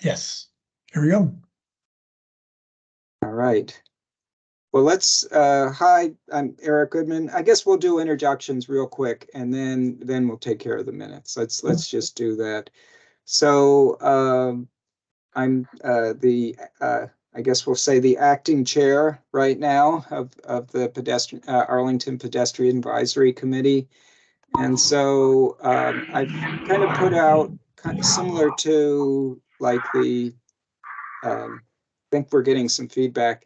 Yes. Here we go. All right. Well, let's, hi, I'm Eric Goodman. I guess we'll do introductions real quick and then we'll take care of the minutes. Let's just do that. So I'm I guess we'll say the acting chair right now of the pedestrian Arlington Pedestrian Advisory Committee. And so I've kind of put out similar to like the, I think we're getting some feedback,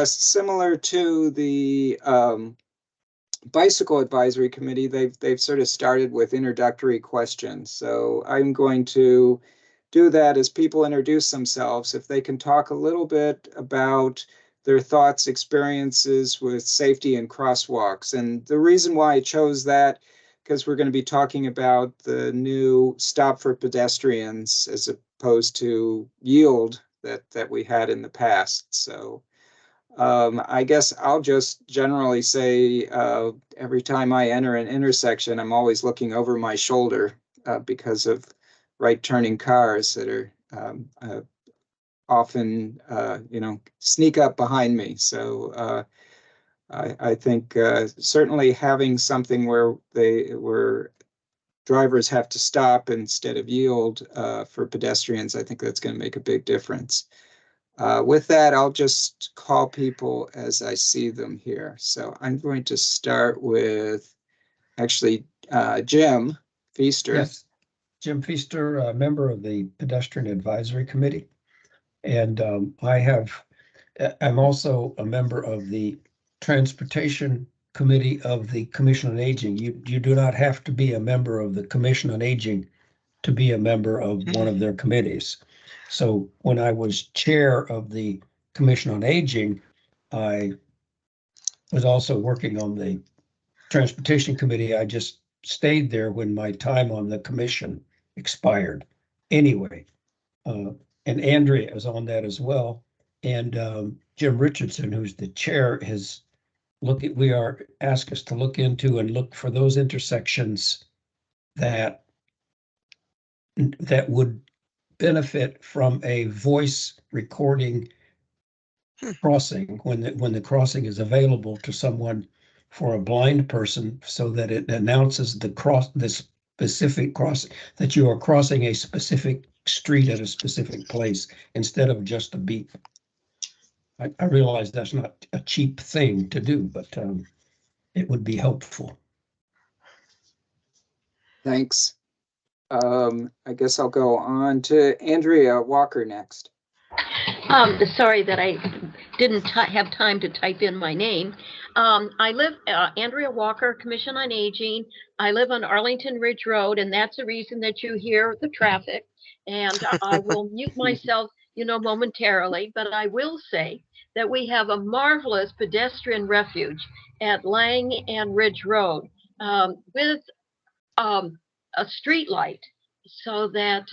similar to the Bicycle Advisory Committee. They've sort of started with introductory questions. So I'm going to do that as people introduce themselves, if they can talk a little bit about their thoughts, experiences with safety and crosswalks. And the reason why I chose that, because we're going to be talking about the new stop for pedestrians as opposed to yield that we had in the past. So I guess I'll just generally say every time I enter an intersection, I'm always looking over my shoulder because of right turning cars that are often, sneak up behind me. So I think certainly having something where drivers have to stop instead of yield for pedestrians, I think that's going to make a big difference. With that, I'll just call people as I see them here. So I'm going to start with actually Jim Feaster. Yes, Jim Feaster, a member of the Pedestrian Advisory Committee. And I'm also a member of the Transportation Committee of the Commission on Aging. You do not have to be a member of the Commission on Aging to be a member of one of their committees. So when I was chair of the Commission on Aging, I was also working on the Transportation Committee. I just stayed there when my time on the commission expired. Anyway, and Andrea is on that as well. And Jim Richardson, who's the chair, we are asked us to look into and look for those intersections that would benefit from a voice recording crossing when the crossing is available to someone for a blind person, so that it announces the specific crossing, that you are crossing a specific street at a specific place instead of just a beep. I realize that's not a cheap thing to do, but it would be helpful. Thanks. I guess I'll go on to Andrea Walker next. Sorry that I didn't have time to type in my name. I live, Andrea Walker, Commission on Aging. I live on Arlington Ridge Road, and that's the reason that you hear the traffic. And I will mute myself, momentarily, but I will say that we have a marvelous pedestrian refuge at Lang and Ridge Road with a street light, so that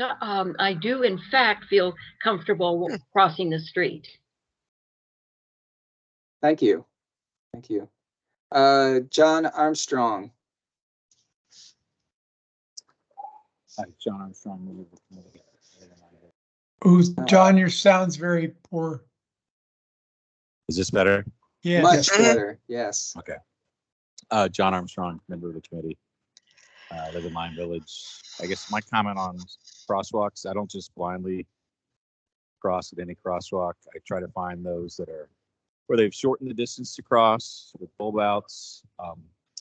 I do in fact feel comfortable crossing the street. Thank you. Thank you. John Armstrong. Hi, John Armstrong. Oh, John, your sound's very poor. Is this better? Yeah. Much better, yes. Okay. John Armstrong, member of the committee. Live in Lime Village. I guess my comment on crosswalks, I don't just blindly cross at any crosswalk. I try to find those that are where they've shortened the distance to cross with bulb outs,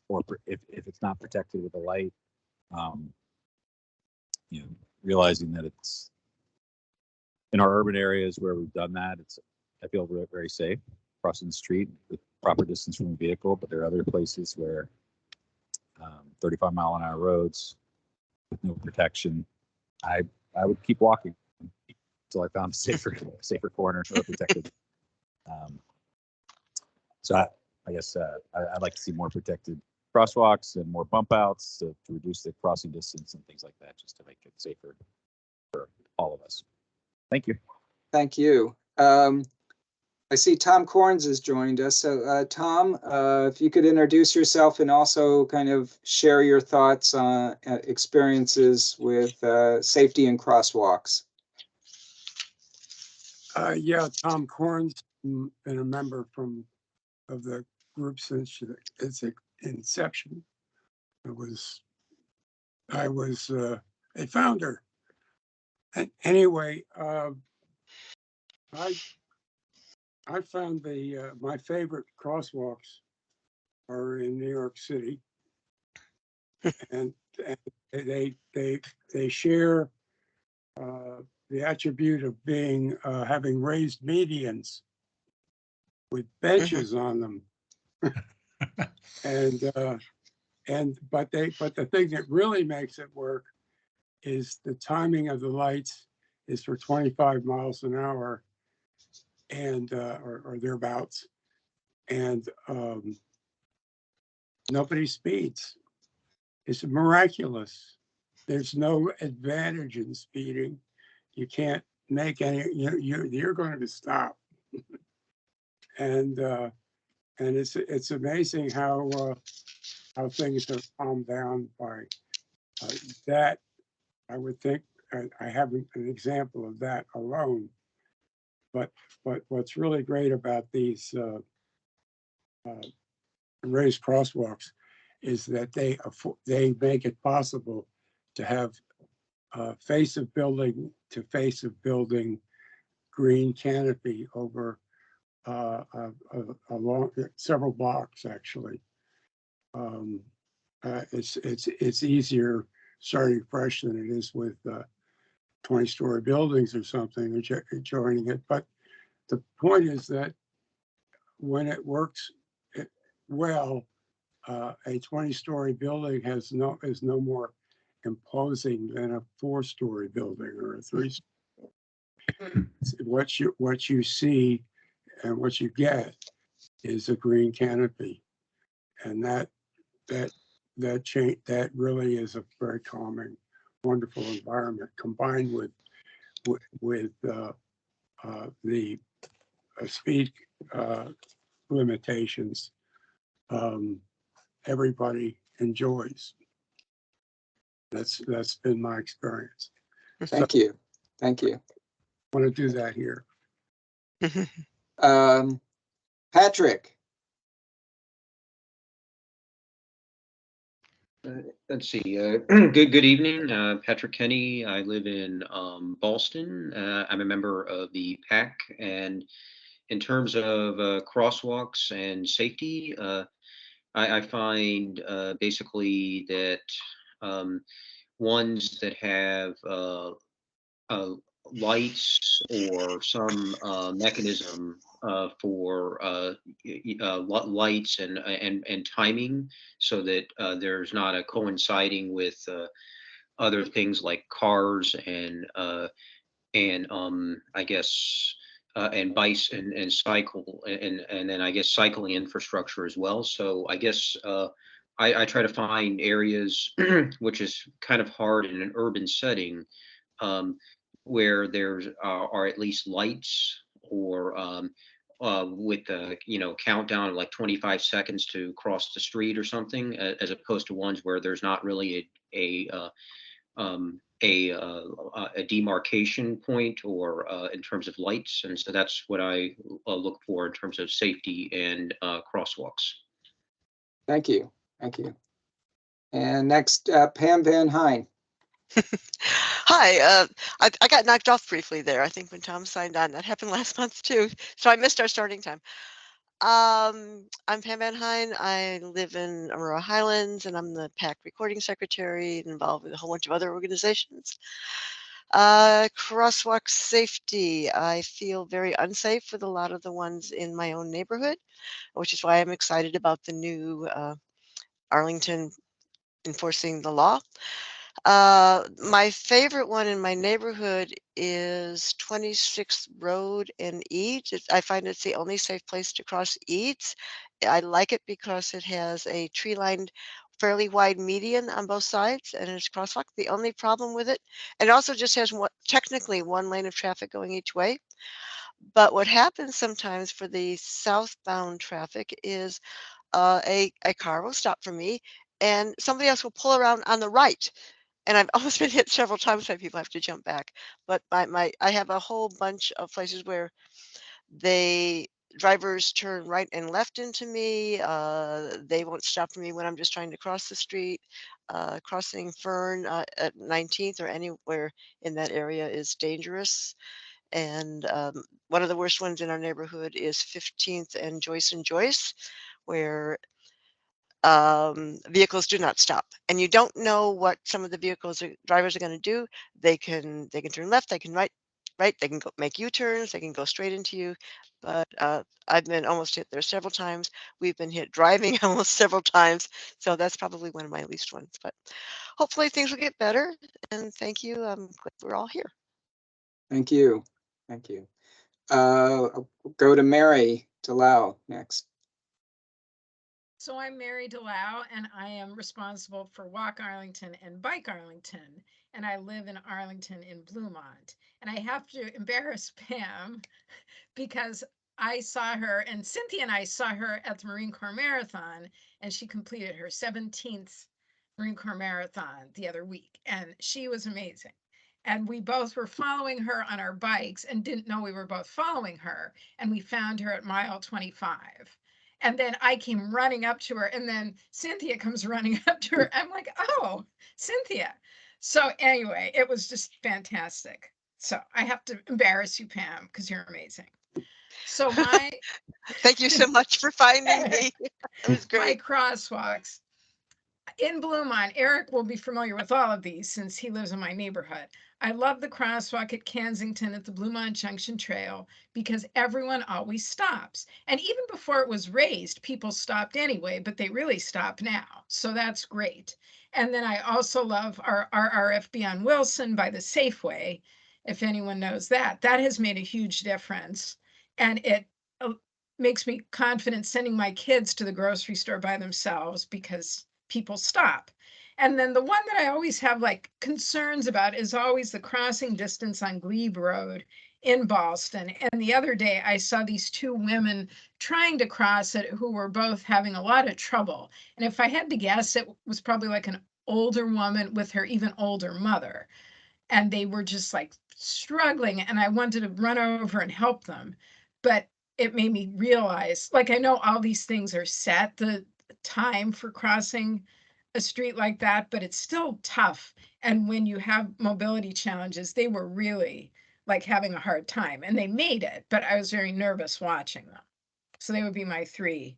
or if it's not protected with a light, realizing that it's in our urban areas where we've done that, I feel very, very safe crossing the street with proper distance from the vehicle. But there are other places where 35-mile-an-hour roads with no protection, I would keep walking until I found a safer corner or protected. So I guess I'd like to see more protected crosswalks and more bump outs to reduce the crossing distance and things like that, just to make it safer for all of us. Thank you. Thank you. I see Tom Corns has joined us. So Tom, if you could introduce yourself and also kind of share your thoughts on experiences with safety and crosswalks. Yeah, Tom Corn's been a member of the group since its inception. I was a founder. And anyway, I found my favorite crosswalks are in New York City, and they share the attribute of being having raised medians with benches on them, but the thing that really makes it work is the timing of the lights is for 25 miles an hour and or thereabouts, and nobody speeds. It's miraculous. There's no advantage in speeding. You can't make any. You're going to stop, and it's amazing how things have calmed down by that. I would think I have an example of that alone. But what's really great about these raised crosswalks is that they make it possible to have face of building to face of building green canopy over a long several blocks actually. It's easier starting fresh than it is with 20-story buildings or something joining it. But the point is that when it works well, a 20-story building is no more imposing than a 4-story building or a 3-story. What you see and what you get is a green canopy, and that really is a very calming, wonderful environment combined with the speed limitations. Everybody enjoys. That's been my experience. Thank you. Thank you. I want to do that here. Patrick. Let's see. Good evening, Patrick Kenny. I live in Ballston. I'm a member of the PAC, and in terms of crosswalks and safety, I find basically that ones that have lights or some mechanism for lights and timing, so that there's not a coinciding with other things like cars and I guess and bikes and cycle and then I guess cycling infrastructure as well. So I guess I try to find areas which is kind of hard in an urban setting, where there's are at least lights or with the countdown of like 25 seconds to cross the street or something, as opposed to ones where there's not really a demarcation point or in terms of lights. And so that's what I look for in terms of safety and crosswalks. Thank you. Thank you. And next, Pam Van Hine. Hi, I got knocked off briefly there. I think when Tom signed on, that happened last month too. So I missed our starting time. I'm Pam Van Hine. I live in Aurora Highlands, and I'm the PAC recording secretary and involved with a whole bunch of other organizations. Crosswalk safety. I feel very unsafe with a lot of the ones in my own neighborhood, which is why I'm excited about the new Arlington enforcing the law. My favorite one in my neighborhood is 26th Road in Eads. I find it's the only safe place to cross Eads. I like it because it has a tree-lined, fairly wide median on both sides, and it's crosswalk. The only problem with it, and it also just has technically one lane of traffic going each way. But what happens sometimes for the southbound traffic is a car will stop for me, and somebody else will pull around on the right. and I've almost been hit several times by people. I have to jump back. But I have a whole bunch of places where drivers turn right and left into me. They won't stop for me when I'm just trying to cross the street. Crossing Fern at 19th or anywhere in that area is dangerous. And one of the worst ones in our neighborhood is 15th and Joyce, where vehicles do not stop, and you don't know what some of the drivers are going to do. They can turn left, they can right, they can go make U-turns, they can go straight into you. But I've been almost hit there several times. We've been hit driving almost several times, so that's probably one of my least ones. But hopefully things will get better. And thank you. I'm glad we're all here. Thank you. Thank you. I'll go to Mary Delau next. So I'm Mary Delau, and I am responsible for Walk Arlington and Bike Arlington, and I live in Arlington in Bluemont. And I have to embarrass Pam because I saw her, and Cynthia and I saw her at the Marine Corps Marathon, and she completed her 17th Marine Corps Marathon the other week, and she was amazing. And we both were following her on our bikes and didn't know we were both following her, and we found her at mile 25. And then I came running up to her, and then Cynthia comes running up to her. I'm like, oh, Cynthia. So anyway, it was just fantastic. So I have to embarrass you, Pam, because you're amazing. So Thank you so much for finding me. It was my great. crosswalks in Bluemont, Eric will be familiar with all of these since he lives in my neighborhood. I love the crosswalk at Kensington at the Bluemont Junction Trail because everyone always stops. And even before it was raised, people stopped anyway, but they really stop now. So that's great. And then I also love our RFB on Wilson by the Safeway, if anyone knows that. That has made a huge difference. And it makes me confident sending my kids to the grocery store by themselves because people stop. And then the one that I always have like concerns about is always the crossing distance on Glebe Road in Ballston. And the other day I saw these two women trying to cross it who were both having a lot of trouble. And if I had to guess, it was probably like an older woman with her even older mother. And they were just like struggling. And I wanted to run over and help them. But it made me realize, like, I know all these things are set, the time for crossing a street like that, but it's still tough. And when you have mobility challenges, they were really like having a hard time, and they made it, but I was very nervous watching them. So they would be my 3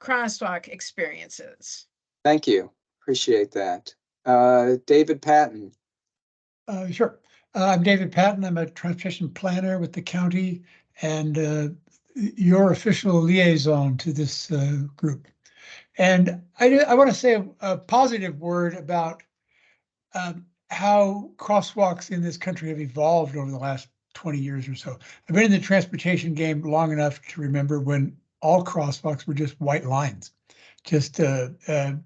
crosswalk experiences. Thank you. Appreciate that. David Patton. Sure. I'm David Patton. I'm a transportation planner with the county and your official liaison to this group. And I want to say a positive word about how crosswalks in this country have evolved over the last 20 years or so. I've been in the transportation game long enough to remember when all crosswalks were just white lines. Just none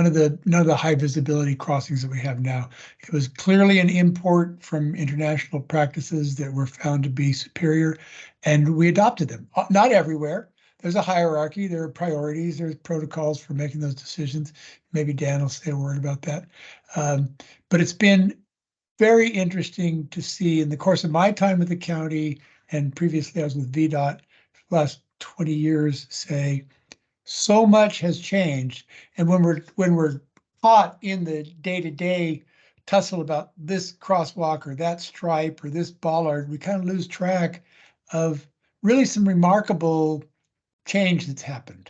of the high visibility crossings that we have now. It was clearly an import from international practices that were found to be superior, and we adopted them. Not everywhere. There's a hierarchy. There are priorities. There's protocols for making those decisions. Maybe Dan will say a word about that. But it's been very interesting to see in the course of my time with the county, and previously I was with VDOT for the last 20 years, say, so much has changed. And when we're caught in the day-to-day tussle about this crosswalk or that stripe or this bollard, we kind of lose track of really some remarkable change that's happened.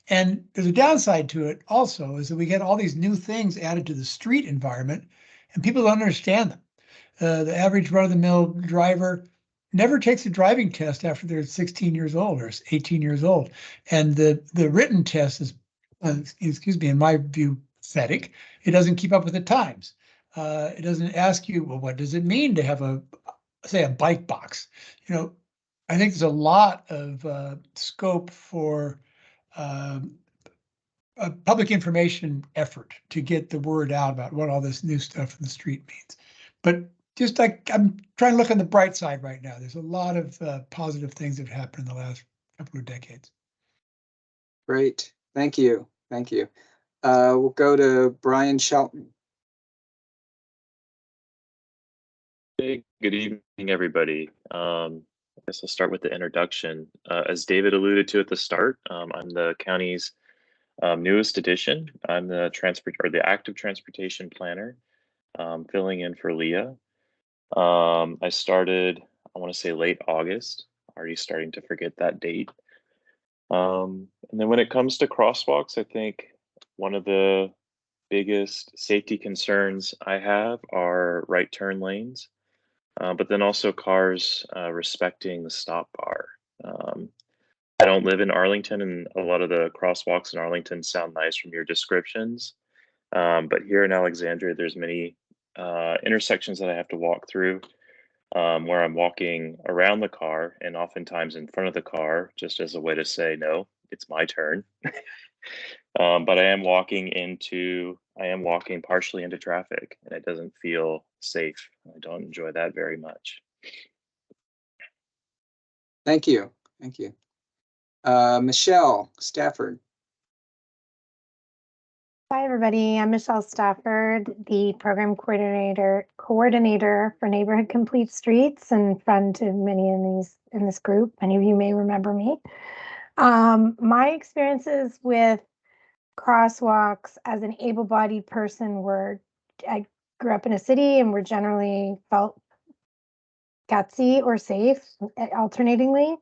And there's a downside to it also, is that we get all these new things added to the street environment and people don't understand them. The average run-of-the-mill driver never takes a driving test after they're 16 years old or 18 years old. And the written test is, excuse me, in my view, pathetic. It doesn't keep up with the times. It doesn't ask you, well, what does it mean to have say a bike box? You know, I think there's a lot of scope for a public information effort to get the word out about what all this new stuff in the street means. But just like I'm trying to look on the bright side right now, there's a lot of positive things that have happened in the last couple of decades. Great. Thank you. Thank you. We'll go to Brian Shelton. Hey, good evening, everybody. I guess I'll start with the introduction. As David alluded to at the start, I'm the county's newest addition. I'm the active transportation planner, filling in for Leah. I started, I want to say late August, already starting to forget that date. And then when it comes to crosswalks, I think one of the biggest safety concerns I have are right turn lanes. But then also cars respecting the stop bar. I don't live in Arlington, and a lot of the crosswalks in Arlington sound nice from your descriptions. But here in Alexandria, there's many intersections that I have to walk through where I'm walking around the car and oftentimes in front of the car, just as a way to say, no, it's my turn. But I am walking partially into traffic, and it doesn't feel safe. I don't enjoy that very much. Thank you. Thank you. Michelle Stafford. Hi, everybody. I'm Michelle Stafford, the program coordinator for Neighborhood Complete Streets, and friend to many in this group. Many of you may remember me. My experiences with crosswalks as an able-bodied person I grew up in a city and were generally felt gutsy or safe alternatingly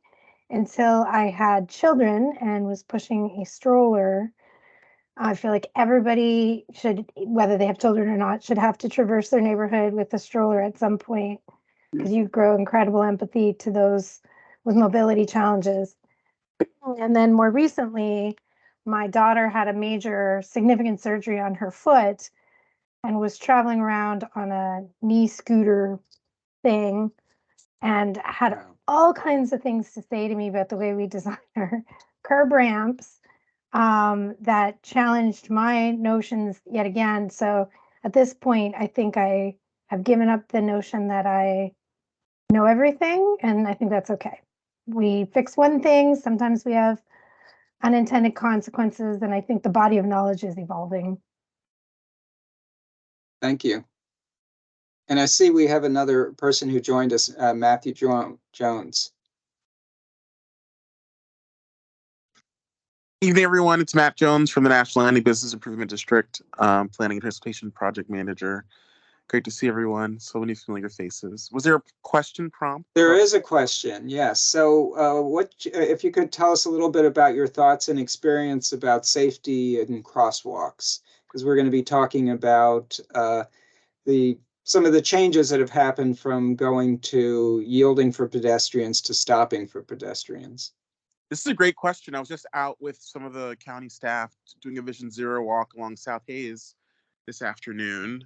until I had children and was pushing a stroller. I feel like everybody should, whether they have children or not, should have to traverse their neighborhood with a stroller at some point because you grow incredible empathy to those with mobility challenges. And then more recently, my daughter had a major significant surgery on her foot and was traveling around on a knee scooter thing and had all kinds of things to say to me about the way we design our curb ramps that challenged my notions yet again. So at this point, I think I have given up the notion that I know everything, and I think that's okay. We fix one thing, sometimes we have unintended consequences, and I think the body of knowledge is evolving. Thank you. And I see we have another person who joined us, Matthew Jones. Evening, everyone. It's Matt Jones from the National Landing Business Improvement District, Planning and Transportation Project Manager. Great to see everyone. So many familiar faces. Was there a question prompt? There is a question, yes. So what if you could tell us a little bit about your thoughts and experience about safety in crosswalks? Because we're going to be talking about some of the changes that have happened from going to yielding for pedestrians to stopping for pedestrians. This is a great question. I was just out with some of the county staff doing a Vision Zero walk along South Hayes this afternoon.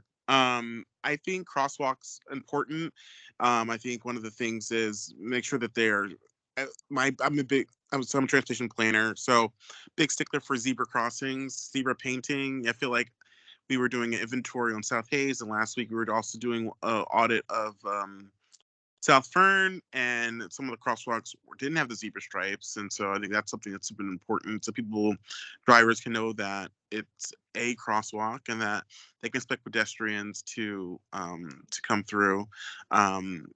I think crosswalks important. I think one of the things is make sure that they're I'm a transportation planner, so big stickler for zebra crossings, zebra painting. I feel like we were doing an inventory on South Hayes, and last week we were also doing an audit of South Fern, and some of the crosswalks didn't have the zebra stripes, and so I think that's something that's been important, so drivers can know that it's a crosswalk and that they can expect pedestrians to come through along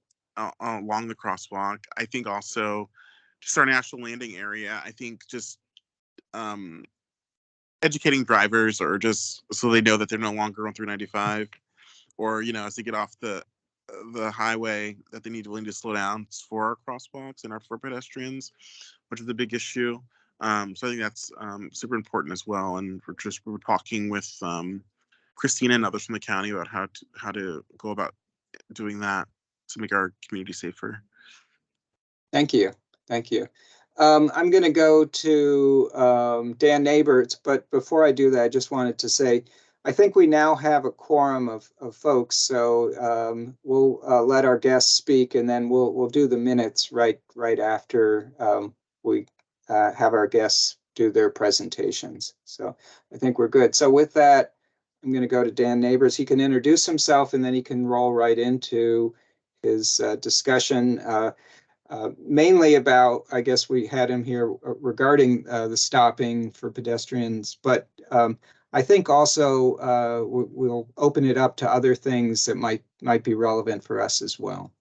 the crosswalk. I think also just our national landing area. I think just educating drivers, or just so they know that they're no longer on 395, or as they get off the highway, that they need to slow down for our crosswalks and for pedestrians, which is the big issue. So I think that's super important as well. And we're talking with Christina and others from the county about how to go about doing that to make our community safer. Thank you. Thank you. I'm going to go to Dan Neighbors, but before I do that, I just wanted to say, I think we now have a quorum of folks, so we'll let our guests speak, and then we'll do the minutes right after we have our guests do their presentations. So I think we're good. So with that, I'm going to go to Dan Neighbors. He can introduce himself, and then he can roll right into his discussion. Mainly about, I guess we had him here regarding the stopping for pedestrians, but I think also we'll open it up to other things that might be relevant for us as well.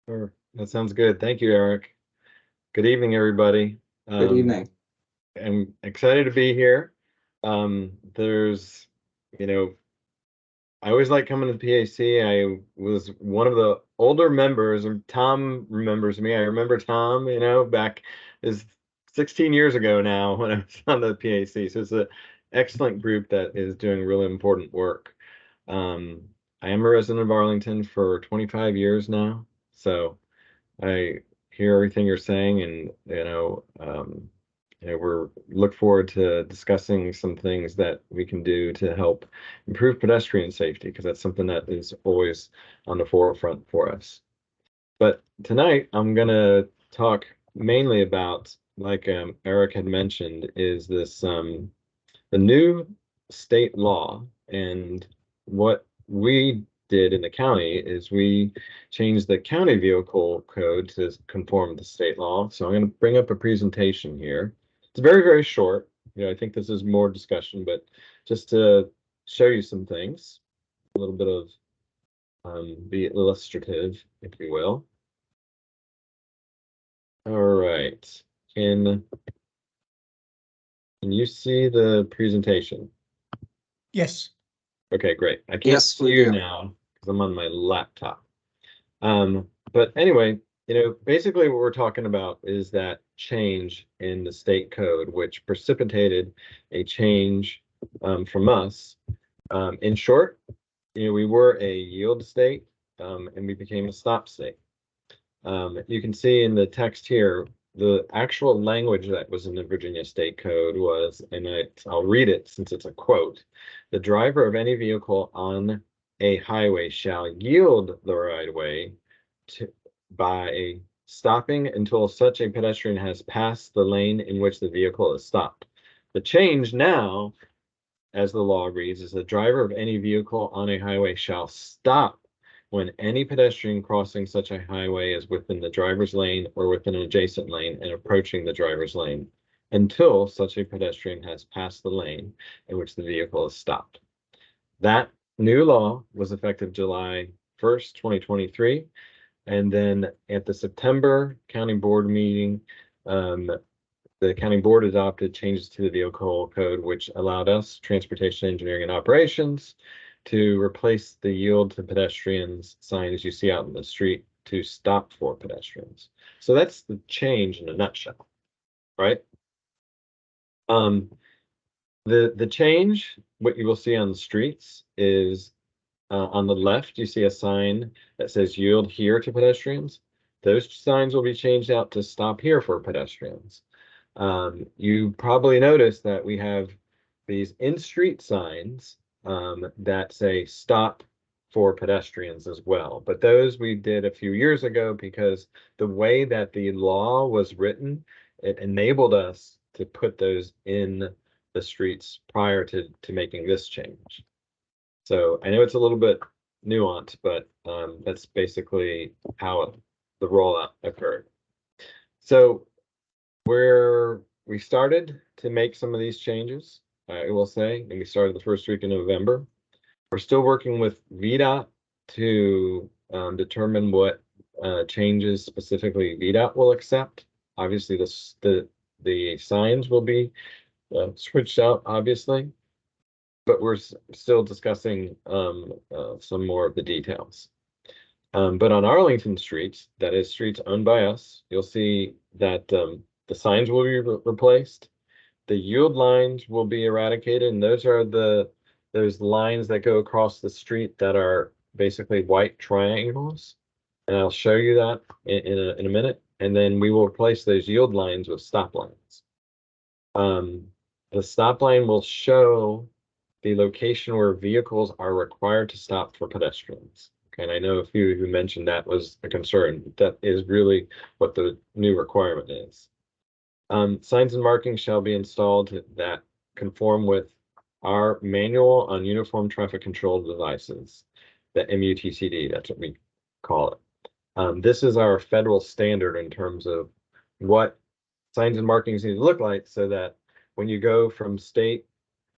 Sure. That sounds good. Thank you, Eric. Good evening, everybody. Good evening. I'm excited to be here. There's, you know, I always like coming to the PAC. I was one of the older members, and Tom remembers me. I remember Tom, you know, back is 16 years ago now when I was on the PAC. So it's an excellent group that is doing really important work. I am a resident of Arlington for 25 years now. So I hear everything you're saying, and we're look forward to discussing some things that we can do to help improve pedestrian safety, because that's something that is always on the forefront for us. But tonight I'm going to talk mainly about, like Eric had mentioned, is this the new state law. And what we did in the county is we changed the county vehicle code to conform to state law. So I'm going to bring up a presentation here. It's very, very short. I think this is more discussion, but just to show you some things, a little bit of be illustrative, if you will. All right. Can you see the presentation? Yes. Okay, great. I can't Yes, see we you do. now because I'm on my laptop. But anyway, basically what we're talking about is that change in the state code, which precipitated a change from us. In short, we were a yield state, and we became a stop state. You can see in the text here, the actual language that was in the Virginia State Code was, and I'll read it since it's a quote: "The driver of any vehicle on a highway shall yield the right of way by stopping until such a pedestrian has passed the lane in which the vehicle is stopped." The change now, as the law reads, is the driver of any vehicle on a highway shall stop when any pedestrian crossing such a highway is within the driver's lane or within an adjacent lane and approaching the driver's lane, until such a pedestrian has passed the lane in which the vehicle is stopped. That new law was effective July 1st, 2023. And then at the September county board meeting, the county board adopted changes to the vehicle code, which allowed us, transportation engineering and operations, to replace the yield to pedestrians signs you see out in the street to stop for pedestrians. So that's the change in a nutshell, right? The change, what you will see on the streets is on the left, you see a sign that says yield here to pedestrians. Those signs will be changed out to stop here for pedestrians. You probably noticed that we have these in-street signs that say stop for pedestrians as well. But those we did a few years ago because the way that the law was written, it enabled us to put those in the streets prior to making this change. So I know it's a little bit nuanced, but that's basically how the rollout occurred. So we started to make some of these changes, I will say, and we started the first week in November. We're still working with VDOT to determine what changes specifically VDOT will accept. Obviously, the signs will be switched out, obviously, but we're still discussing some more of the details. But on Arlington streets, that is streets owned by us, you'll see that the signs will be replaced. The yield lines will be eradicated, and those are those lines that go across the street that are basically white triangles. And I'll show you that in a minute. And then we will replace those yield lines with stop lines. The stop line will show the location where vehicles are required to stop for pedestrians. Okay, and I know a few who mentioned that was a concern. That is really what the new requirement is. Signs and markings shall be installed that conform with our manual on uniform traffic control devices, the MUTCD, that's what we call it. This is our federal standard in terms of what signs and markings need to look like, so that when you go from state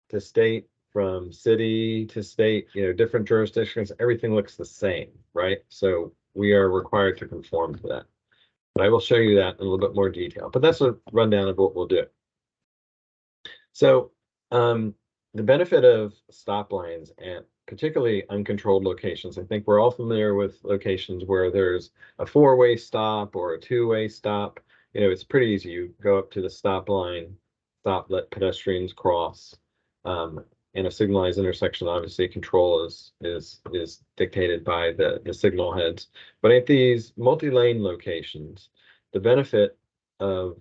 to state, from city to state, different jurisdictions, everything looks the same, right? So we are required to conform to that. But I will show you that in a little bit more detail, but that's a rundown of what we'll do. So the benefit of stop lines and particularly uncontrolled locations, I think we're all familiar with locations where there's a four-way stop or a two-way stop. It's pretty easy. You go up to the stop line, stop, let pedestrians cross. In a signalized intersection, obviously control is dictated by the signal heads. But at these multi-lane locations, the benefit of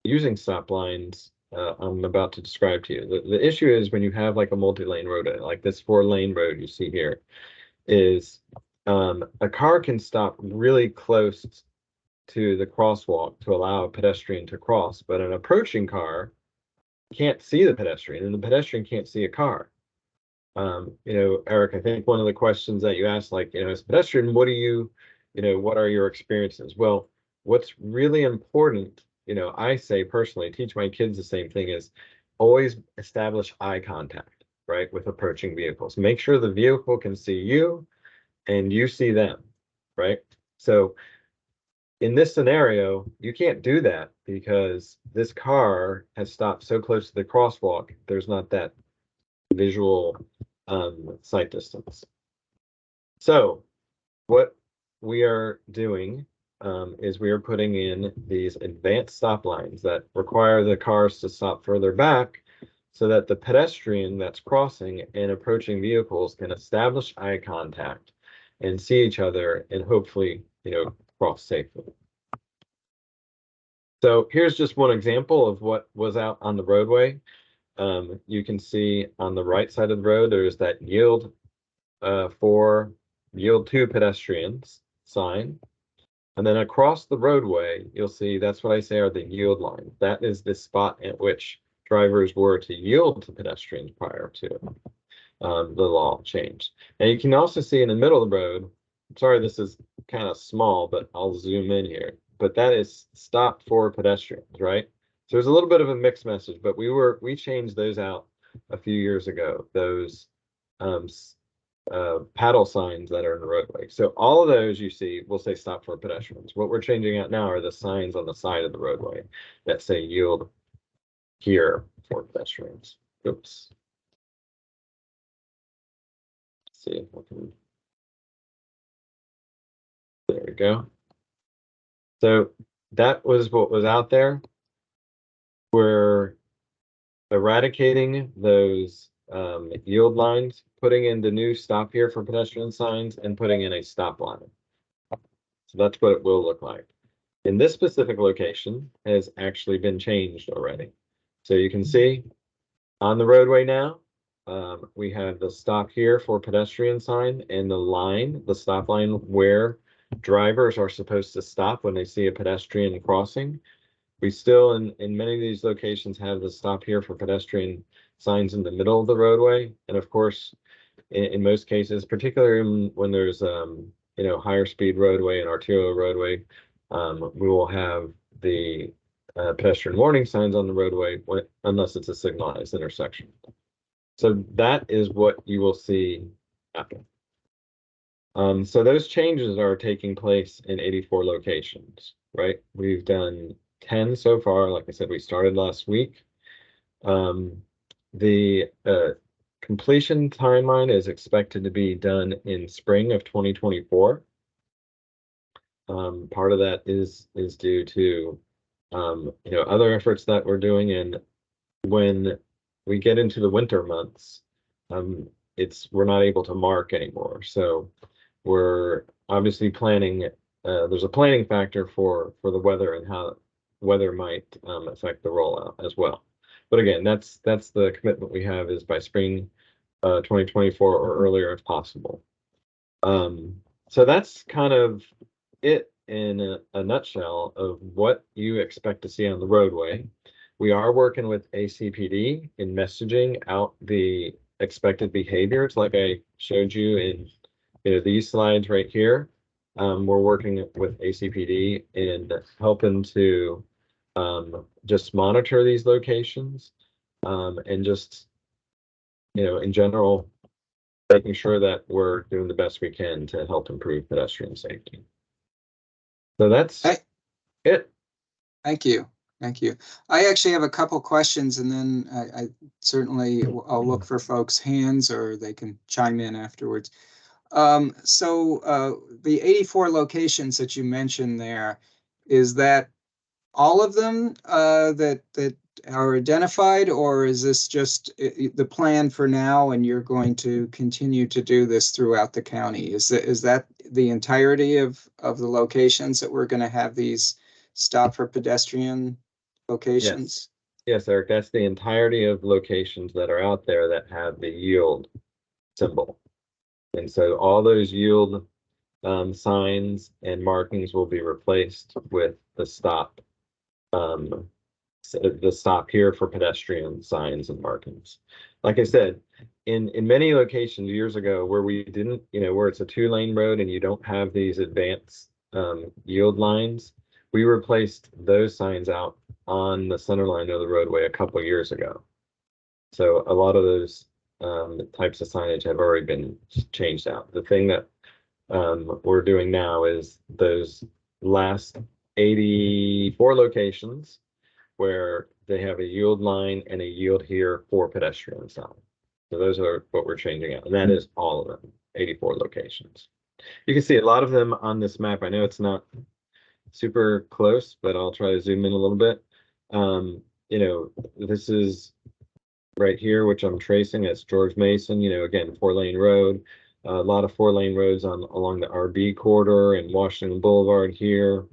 using stop lines I'm about to describe to you. The issue is when you have like a multi-lane road, like this 4-lane road you see here, is a car can stop really close to the crosswalk to allow a pedestrian to cross, but an approaching car can't see the pedestrian and the pedestrian can't see a car. Eric, I think one of the questions that you asked, like, as a pedestrian, what are your experiences? Well, what's really important, I say personally, teach my kids the same thing, is always establish eye contact, right, with approaching vehicles. Make sure the vehicle can see you and you see them, right? So in this scenario, you can't do that because this car has stopped so close to the crosswalk, there's not that visual sight distance. So what we are doing is we are putting in these advanced stop lines that require the cars to stop further back so that the pedestrian that's crossing and approaching vehicles can establish eye contact and see each other and hopefully, cross safely. So here's just one example of what was out on the roadway. You can see on the right side of the road, there's that yield to pedestrians sign. And then across the roadway, you'll see that's what I say are the yield lines. That is the spot at which drivers were to yield to pedestrians prior to the law change. And you can also see in the middle of the road, sorry, this is kind of small, but I'll zoom in here. But that is stop for pedestrians, right? So there's a little bit of a mixed message, but we changed those out a few years ago, those paddle signs that are in the roadway. So all of those you see will say stop for pedestrians. What we're changing out now are the signs on the side of the roadway that say yield here for pedestrians. Oops. Let's see if I can. There we go. So that was what was out there. We're eradicating those yield lines, putting in the new stop here for pedestrian signs, and putting in a stop line. So that's what it will look like. In this specific location has actually been changed already. So you can see on the roadway now, we have the stop here for pedestrian sign and the stop line where drivers are supposed to stop when they see a pedestrian crossing. We still, in many of these locations, have the stop here for pedestrian signs in the middle of the roadway. And of course, in most cases, particularly when there's, higher speed roadway and arterial roadway, we will have the pedestrian warning signs on the roadway unless it's a signalized intersection. So that is what you will see happen. So those changes are taking place in 84 locations, right? We've done 10 so far. Like I said, we started last week. The completion timeline is expected to be done in spring of 2024. Part of that is due to other efforts that we're doing, and when we get into the winter months, we're not able to mark anymore. So we're obviously planning. There's a planning factor for the weather and how weather might affect the rollout as well. But again, that's the commitment we have, is by spring 2024 or earlier if possible. So that's kind of it in a nutshell of what you expect to see on the roadway. We are working with ACPD in messaging out the expected behaviors, like I showed you in these slides right here. We're working with ACPD in helping to just monitor these locations and just in general, making sure that we're doing the best we can to help improve pedestrian safety. So that's it. Thank you. Thank you. I actually have a couple questions, and then I certainly I'll look for folks' hands, or they can chime in afterwards. So the 84 locations that you mentioned there, is that all of them that are identified, or is this just the plan for now, and you're going to continue to do this throughout the county? Is that the entirety of the locations that we're going to have these stop for pedestrian locations? Yes, Eric, that's the entirety of locations that are out there that have the yield symbol. And so all those yield signs and markings will be replaced with the stop here for pedestrian signs and markings. Like I said, in many locations years ago where we didn't, where it's a 2-lane road and you don't have these advanced yield lines, we replaced those signs out on the center line of the roadway a couple years ago. So a lot of those types of signage have already been changed out. The thing that we're doing now is those last 84 locations where they have a yield line and a yield here for pedestrian sign. So those are what we're changing out, and that is all of them, 84 locations. You can see a lot of them on this map. I know it's not super close, but I'll try to zoom in a little bit. This is right here, which I'm tracing. It's George Mason, again, 4-lane road. A lot of 4-lane roads along the RB corridor and Washington Boulevard here.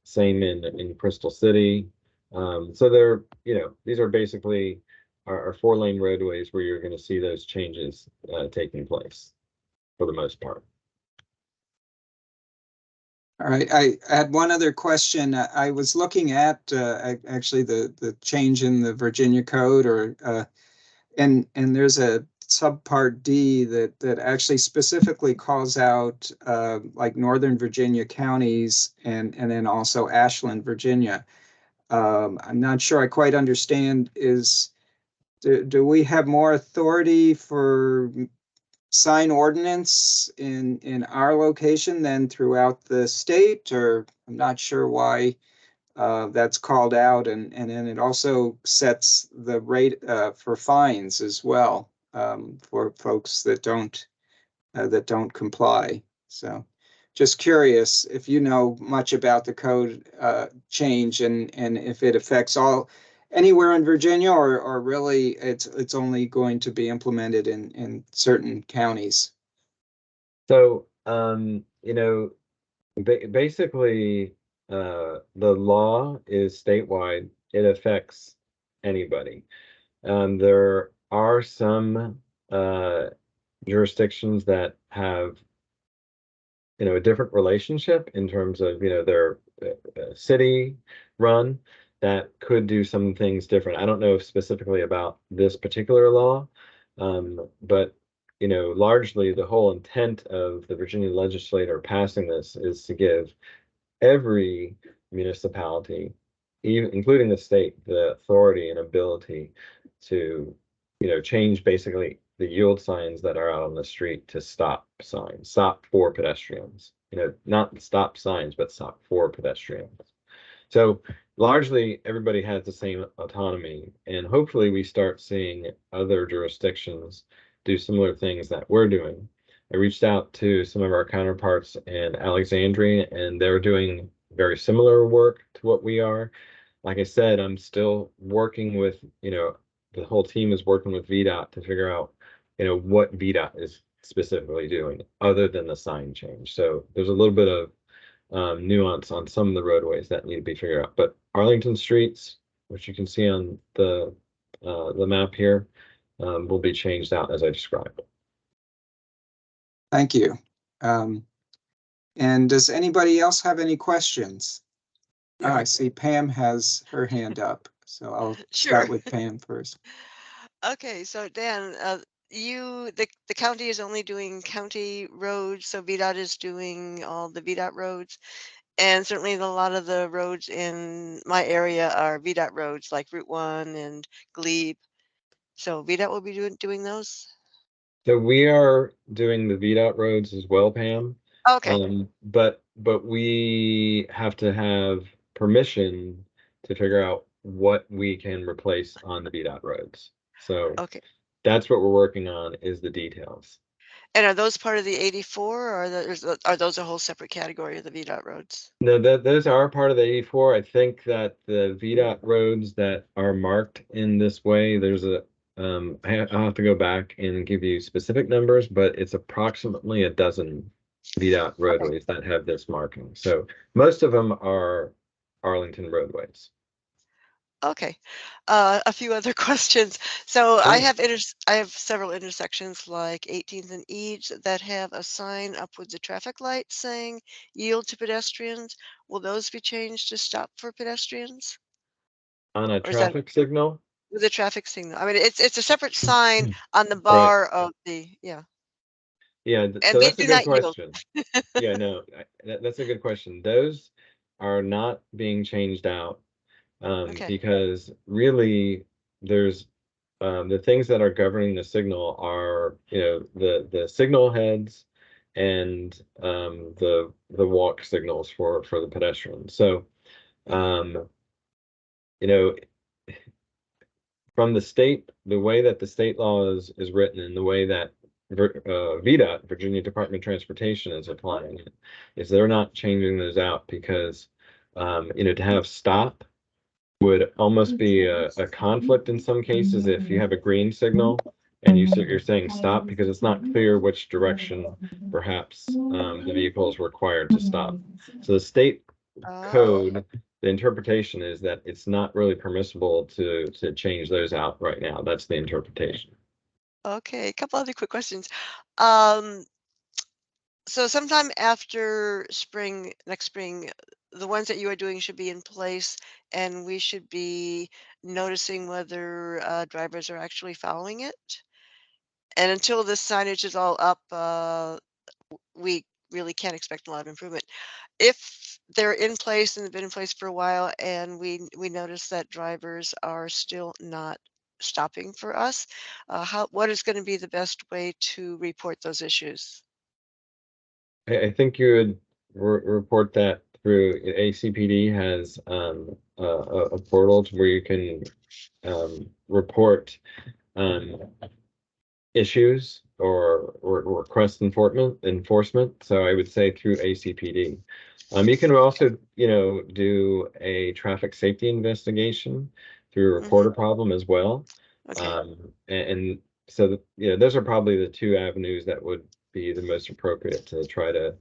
Same in Crystal City. So they're, these are basically our 4-lane roadways where you're going to see those changes taking place for the most part. All right, I had one other question. I was looking at actually the change in the Virginia code, and there's a subpart D that actually specifically calls out like Northern Virginia counties and then also Ashland, Virginia. I'm not sure I quite understand. Do we have more authority for sign ordinance in our location than throughout the state? Or I'm not sure why that's called out, and then it also sets the rate for fines as well for folks that don't comply. So just curious if you know much about the code change and if it affects anywhere in Virginia, or really it's only going to be implemented in certain counties. So basically the law is statewide. It affects anybody. There are some jurisdictions that have a different relationship in terms of their city run that could do some things different. I don't know specifically about this particular law, but largely the whole intent of the Virginia legislature passing this is to give every municipality, even including the state, the authority and ability to change basically the yield signs that are out on the street to stop signs, stop for pedestrians, not stop signs, but stop for pedestrians. So largely everybody has the same autonomy, and hopefully we start seeing other jurisdictions do similar things that we're doing. I reached out to some of our counterparts in Alexandria, and they're doing very similar work to what we are. Like I said, I'm still working with, the whole team is working with VDOT to figure out, what VDOT is specifically doing other than the sign change. So there's a little bit of nuance on some of the roadways that need to be figured out. But Arlington streets, which you can see on the map here, will be changed out as I described. Thank you. And does anybody else have any questions? Yeah. I see Pam has her hand up, so I'll Sure. start with Pam first. Okay, so Dan, the county is only doing county roads, so VDOT is doing all the VDOT roads, and certainly a lot of the roads in my area are VDOT roads, like Route 1 and Glebe. So VDOT will be doing those? So we are doing the VDOT roads as well, Pam. Okay, But we have to have permission to figure out what we can replace on the VDOT roads. So okay. that's what we're working on, is the details. And are those part of the 84 or are those a whole separate category of the VDOT roads? No, those are part of the 84. I think that the VDOT roads that are marked in this way, there's a I'll have to go back and give you specific numbers, but it's approximately a dozen VDOT roadways that have this marking. So most of them are Arlington roadways. Okay, a few other questions. So Sure. I have several intersections like 18th and Eads that have a sign up with the traffic light saying yield to pedestrians. Will those be changed to stop for pedestrians? On a Or is that traffic signal? with a traffic signal? I mean, it's a separate sign on the Right. bar of the, yeah. Yeah, And so we that's a do good not yield. question. Yeah, no, that's a good question. Those are not being changed out. Okay, Because really there's the things that are governing the signal are, the signal heads and the walk signals for the pedestrians. So you know from the state, the way that the state law is written and the way that VDOT, Virginia Department of Transportation, is applying it, is they're not changing those out because to have stop would almost be a conflict in some cases if you have a green signal and you're saying stop, because it's not clear which direction perhaps the vehicle is required to stop. So the state oh, code, the interpretation is that it's not really permissible to change those out right now. That's the interpretation. okay. A couple other quick questions. Um, So sometime after spring, next spring, the ones that you are doing should be in place, and we should be noticing whether drivers are actually following it. And until the signage is all up, we really can't expect a lot of improvement. If they're in place and they've been in place for a while, and we notice that drivers are still not stopping for us, what is going to be the best way to report those issues? I think you would report that through ACPD has a portal to where you can report issues or request enforcement. So I would say through ACPD. You can also, do a traffic safety investigation through a reporter problem as well. Okay. And so, those are probably the two avenues that would be the most appropriate to try to,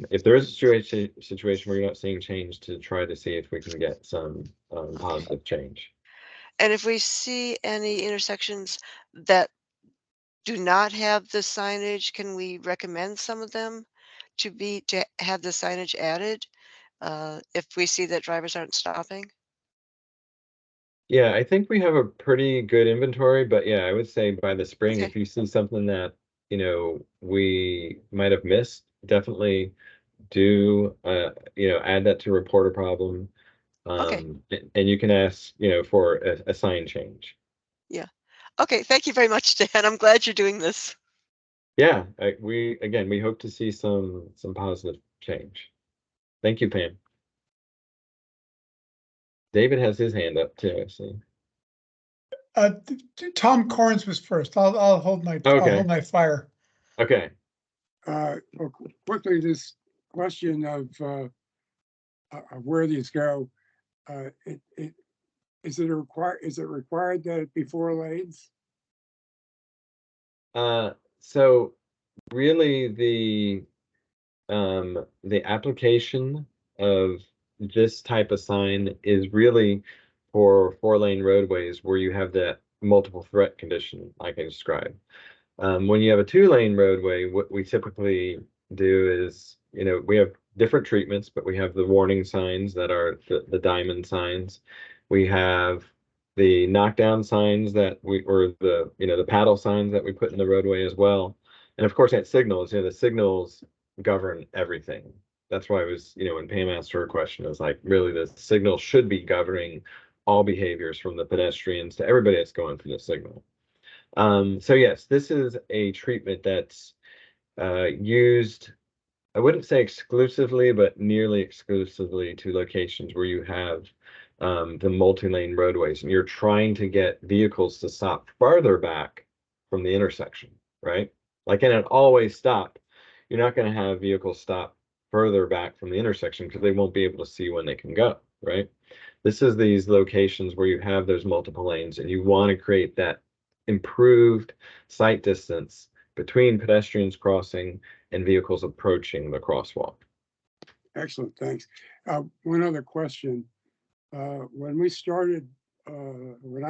if there is a situation where you're not seeing change, to try to see if we can get some positive change. And if we see any intersections that do not have the signage, can we recommend some of them to have the signage added if we see that drivers aren't stopping? Yeah, I think we have a pretty good inventory, but yeah, I would say by the spring, Okay. if you see something that, we might have missed, definitely do, add that to report a problem. Okay. And you can ask, for a sign change. Yeah. Okay. Thank you very much, Dan. I'm glad you're doing this. Yeah, we hope to see some positive change. Thank you, Pam. David has his hand up too, I see. Tom Corns was first. I'll hold my fire. Okay. Well, quickly, this question of where these go, is it required that it be 4 lanes? So really the application of this type of sign is really for 4-lane roadways where you have that multiple threat condition like I described. When you have a 2-lane roadway, what we typically do is, we have different treatments, but we have the warning signs that are the diamond signs. We have the knockdown signs or the paddle signs that we put in the roadway as well. And of course, that signals, the signals govern everything. That's why I was, when Pam asked her question, it was like, really the signal should be governing all behaviors from the pedestrians to everybody that's going through the signal. So yes, this is a treatment that's used, I wouldn't say exclusively, but nearly exclusively to locations where you have the multi-lane roadways and you're trying to get vehicles to stop farther back from the intersection, right? Like in an always stop, you're not going to have vehicles stop further back from the intersection because they won't be able to see when they can go, right? This is these locations where you have those multiple lanes and you want to create that improved sight distance between pedestrians crossing and vehicles approaching the crosswalk. Excellent, thanks. One other question. When I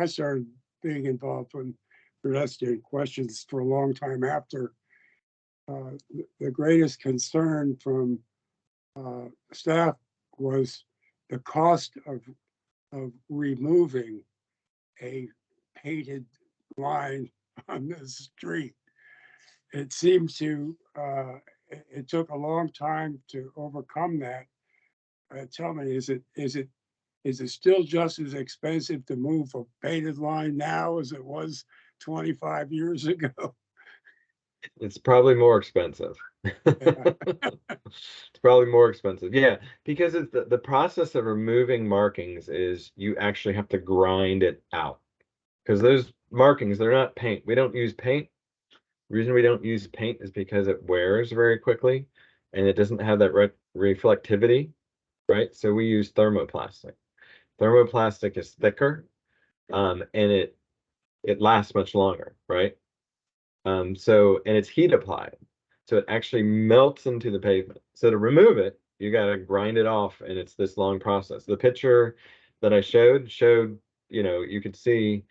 started being involved in pedestrian questions for a long time after, the greatest concern from staff was the cost of removing a painted line on the street. It seemed to, it took a long time to overcome that. Tell me, is it still just as expensive to move a painted line now as it was 25 years ago? It's probably more expensive. It's probably more expensive. Yeah, because it's the process of removing markings is you actually have to grind it out. Because those markings, they're not paint. We don't use paint. The reason we don't use paint is because it wears very quickly and it doesn't have that reflectivity, right? So we use thermoplastic. Thermoplastic is thicker, and it lasts much longer, right? And it's heat applied, so it actually melts into the pavement. So to remove it, you got to grind it off, and it's this long process. The picture that I showed, you could see,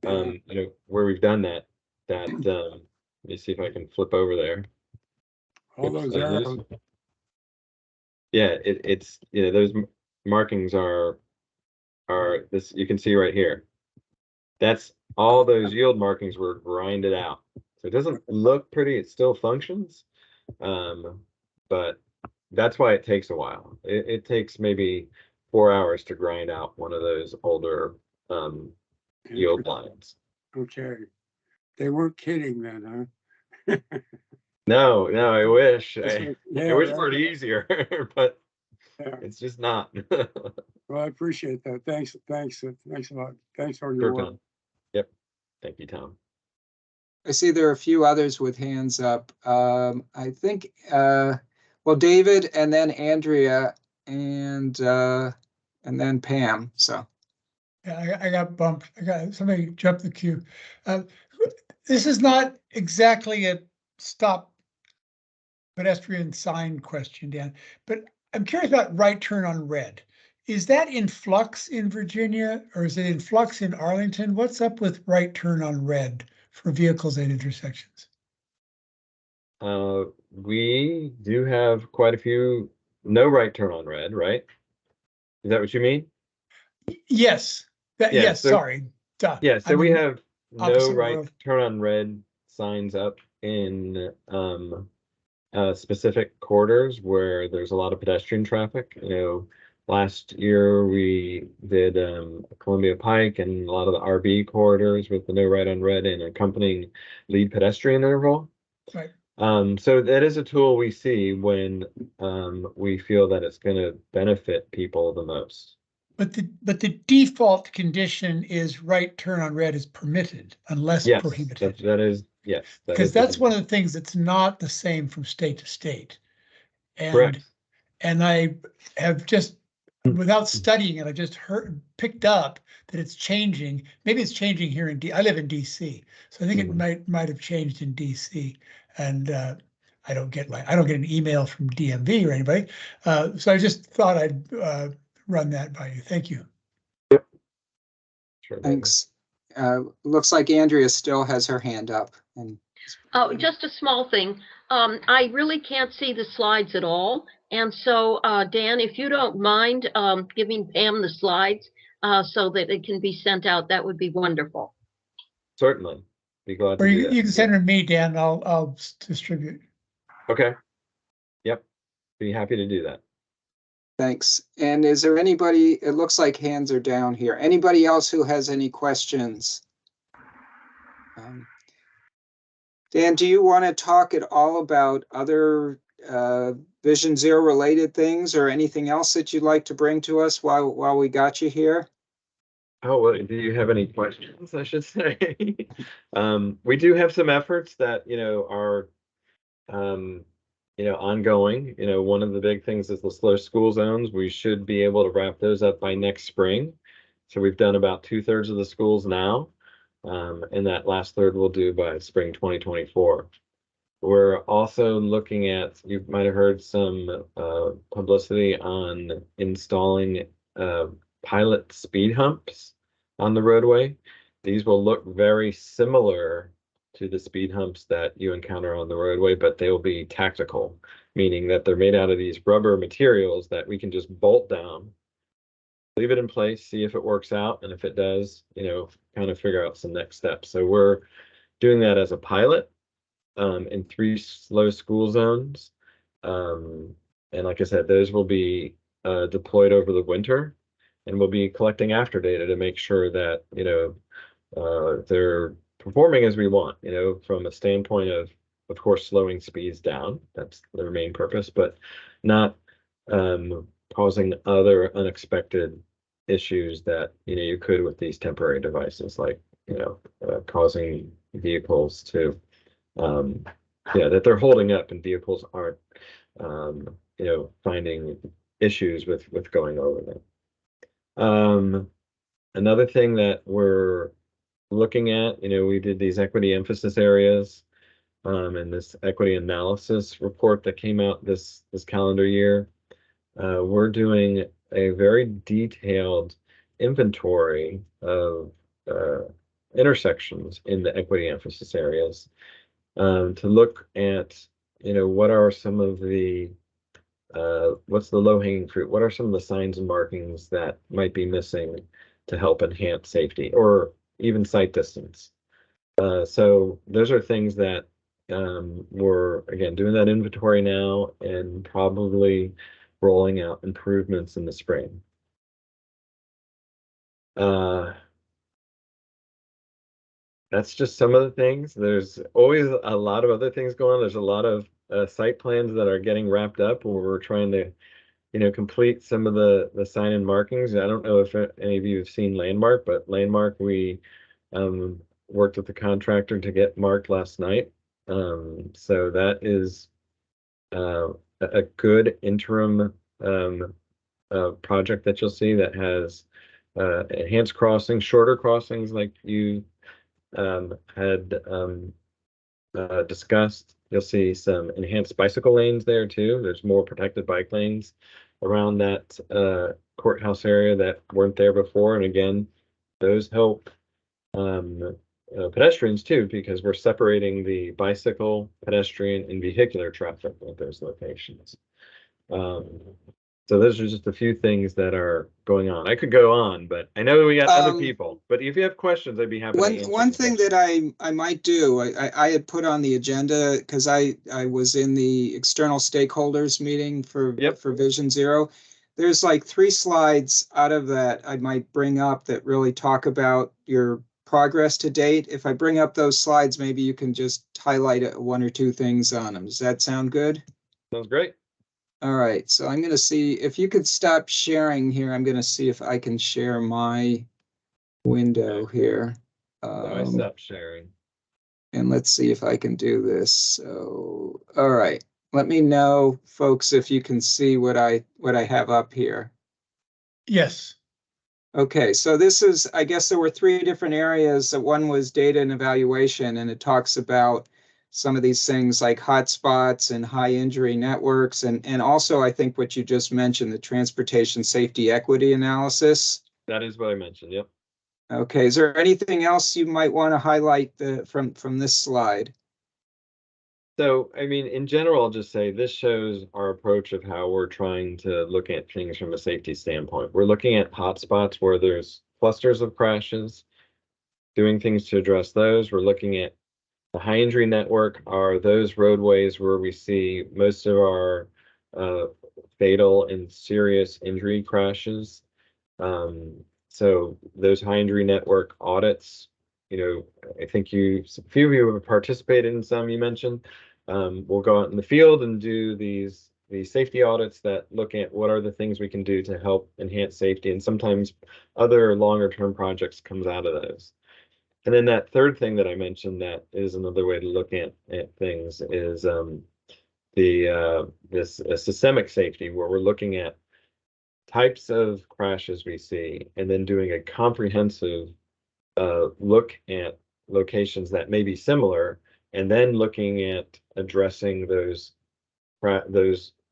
where we've done that. Let me see if I can flip over there. All those arrows. Yeah, it's those markings are this, you can see right here. That's all those yield markings were grinded out. So it doesn't look pretty, it still functions. But that's why it takes a while. It takes maybe 4 hours to grind out one of those older yield lines. Okay. They weren't kidding then, huh? No, I wish. I wish it right. were easier, but Yeah. it's just not. Well, I appreciate that. Thanks a lot. Thanks for your Sure, work. Tom. Yep. Thank you, Tom. I see there are a few others with hands up. I think, David and then Andrea and then Pam, so. Yeah, I got bumped. Somebody jumped the queue. This is not exactly a stop pedestrian sign question, Dan, but I'm curious about right turn on red. Is that in flux in Virginia or is it in flux in Arlington? What's up with right turn on red for vehicles at intersections? We do have quite a few no right turn on red, right? Is that what you mean? Yes. Yes, so, sorry. Duh. Yeah, so we have no opposite right world. turn on red signs up in specific corridors where there's a lot of pedestrian traffic. Last year we did Columbia Pike and a lot of the RB corridors with the no right on red and accompanying lead pedestrian interval. Right. So that is a tool we see when we feel that it's going to benefit people the most. But the default condition is right turn on red is permitted unless Yes, prohibited. that is, yes. Because that's one of the things that's not the same from state to state. Correct. And I have just, without studying it, I just picked up that it's changing. Maybe it's changing here in I live in DC, so I think it might have changed in DC. And I don't get an email from DMV or anybody. So I just thought I'd run that by you. Thank you. Yep. Sure. Thanks. Looks like Andrea still has her hand up. Oh, just a small thing. I really can't see the slides at all. And so, Dan, if you don't mind giving Pam the slides so that it can be sent out, that would be wonderful. Certainly. Be glad Or to do you that. can send her to me, Dan. I'll distribute. Okay. Yep. Be happy to do that. Thanks. And is there anybody, it looks like hands are down here. Anybody else who has any questions? Dan, do you want to talk at all about other Vision Zero related things or anything else that you'd like to bring to us while we got you here? Oh, well, do you have any questions, I should say? We do have some efforts that, are, ongoing. One of the big things is the slow school zones. We should be able to wrap those up by next spring. So we've done about 2/3 of the schools now. And that last third we'll do by spring 2024. We're also looking at, you might have heard some publicity on installing pilot speed humps on the roadway. These will look very similar to the speed humps that you encounter on the roadway, but they will be tactical, meaning that they're made out of these rubber materials that we can just bolt down, leave it in place, see if it works out, and if it does, kind of figure out some next steps. So we're doing that as a pilot in 3 slow school zones. And like I said, those will be deployed over the winter, and we'll be collecting after data to make sure that, they're performing as we want, from a standpoint of course, slowing speeds down. That's their main purpose, but not causing other unexpected issues that, you could with these temporary devices, like, causing vehicles to, that they're holding up and vehicles aren't, finding issues with going over them. Another thing that we're looking at, we did these equity emphasis areas, and this equity analysis report that came out this calendar year. We're doing a very detailed inventory of intersections in the equity emphasis areas, to look at, what are some of the what's the low-hanging fruit? What are some of the signs and markings that might be missing to help enhance safety or even sight distance? So those are things that we're, again, doing that inventory now and probably rolling out improvements in the spring. That's just some of the things. There's always a lot of other things going on. There's a lot of site plans that are getting wrapped up where we're trying to, complete some of the sign and markings. I don't know if any of you have seen Landmark, but Landmark, we worked with the contractor to get marked last night. So that is a good interim project that you'll see that has enhanced crossings, shorter crossings like you had discussed. You'll see some enhanced bicycle lanes there too. There's more protected bike lanes around that courthouse area that weren't there before. And again, those help pedestrians too, because we're separating the bicycle, pedestrian, and vehicular traffic at those locations. So those are just a few things that are going on. I could go on, but I know we got other people. But if you have questions, I'd be happy to answer. One thing that I might do, I had put on the agenda because I was in the external stakeholders meeting for Vision Zero. There's like 3 slides out of that I might bring up that really talk about your progress to date. If I bring up those slides, maybe you can just highlight 1 or 2 things on them. Does that sound good? Sounds great. All right, so I'm going to see if you could stop sharing here. I'm going to see if I can share my window here. I stopped sharing. And let's see if I can do this. So, all right, let me know, folks, if you can see what I have up here. Yes. Okay, so this is, I guess there were 3 different areas. One was data and evaluation, and it talks about some of these things like hotspots and high injury networks. And also, I think what you just mentioned, the transportation safety equity analysis. That is what I mentioned, yep. Okay, is there anything else you might want to highlight from this slide? So, I mean, in general, I'll just say this shows our approach of how we're trying to look at things from a safety standpoint. We're looking at hotspots where there's clusters of crashes, doing things to address those. We're looking at the high injury network are those roadways where we see most of our fatal and serious injury crashes. So those high injury network audits, I think a few of you have participated in some. You mentioned we'll go out in the field and do these safety audits that look at what are the things we can do to help enhance safety, and sometimes other longer term projects comes out of those. And then that third thing that I mentioned, that is another way to look at things, is this systemic safety, where we're looking at types of crashes we see and then doing a comprehensive look at locations that may be similar, and then looking at addressing those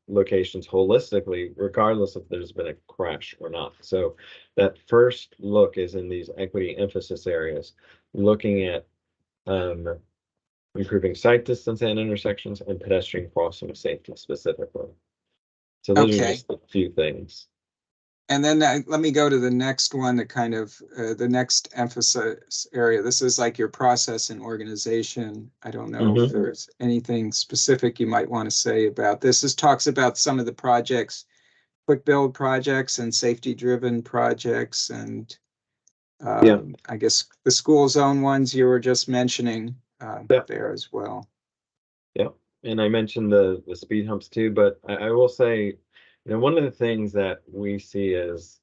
locations holistically, regardless if there's been a crash or not. So that first look is in these equity emphasis areas, looking at improving sight distance and intersections and pedestrian crossing safety specifically. So those are just a few things. And then let me go to the next one, the kind of the next emphasis area. This is like your process and organization. I don't know if there's anything specific you might want to say about this. This talks about some of the projects, quick build projects and safety driven projects, and I guess the school zone ones you were just mentioning there as well. Yeah, and I mentioned the speed humps too, but I will say, one of the things that we see as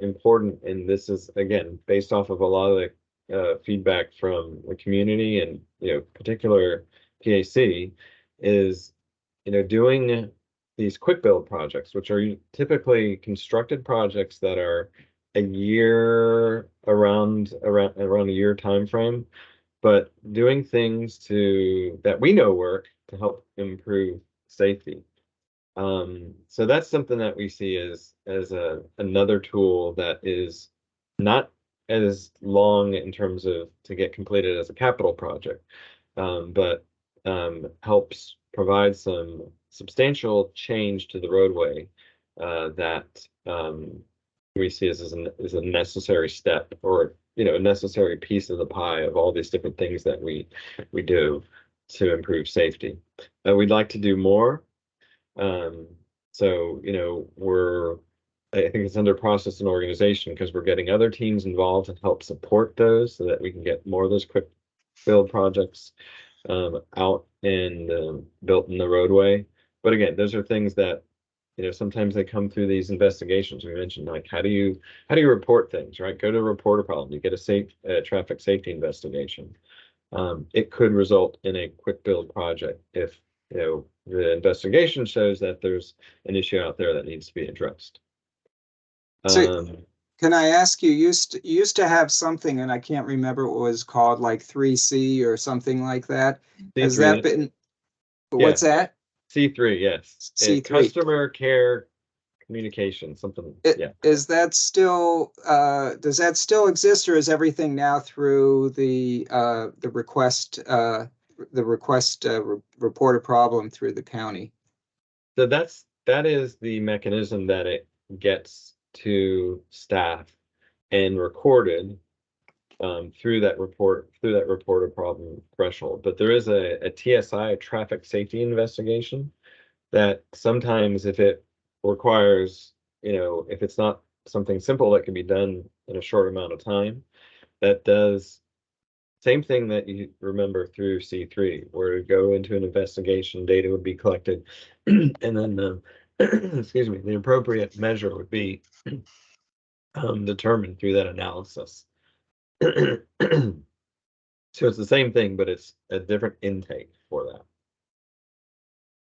important, and this is again based off of a lot of the feedback from the community and particular PAC, is doing these quick build projects, which are typically constructed projects that are around a year time frame, but doing things that we know work to help improve safety. So that's something that we see as another tool that is not as long in terms of to get completed as a capital project, but helps provide some substantial change to the roadway that we see as a necessary step, or a necessary piece of the pie of all these different things that we do to improve safety. We'd like to do more. So, I think it's under process and organization, because we're getting other teams involved to help support those so that we can get more of those quick build projects out and built in the roadway. But again, those are things that, sometimes they come through these investigations. We mentioned, like, how do you report things, right? Go to report a problem, you get a traffic safety investigation. It could result in a quick build project if the investigation shows that there's an issue out there that needs to be addressed. So, can I ask you, you used to have something, and I can't remember what it was called, like 3C or something like that. Has that been, what's that? C3, yes. C3. Customer care communication, something. Is that still, does that still exist, or is everything now through the request report a problem through the county? So that is the mechanism that it gets to staff and recorded through that report a problem threshold. But there is a TSI, a traffic safety investigation, that sometimes, if it requires, if it's not something simple that can be done in a short amount of time, that does same thing that you remember through C3, where you go into an investigation, data would be collected, and then excuse me, the appropriate measure would be determined through that analysis. So it's the same thing, but it's a different intake for that.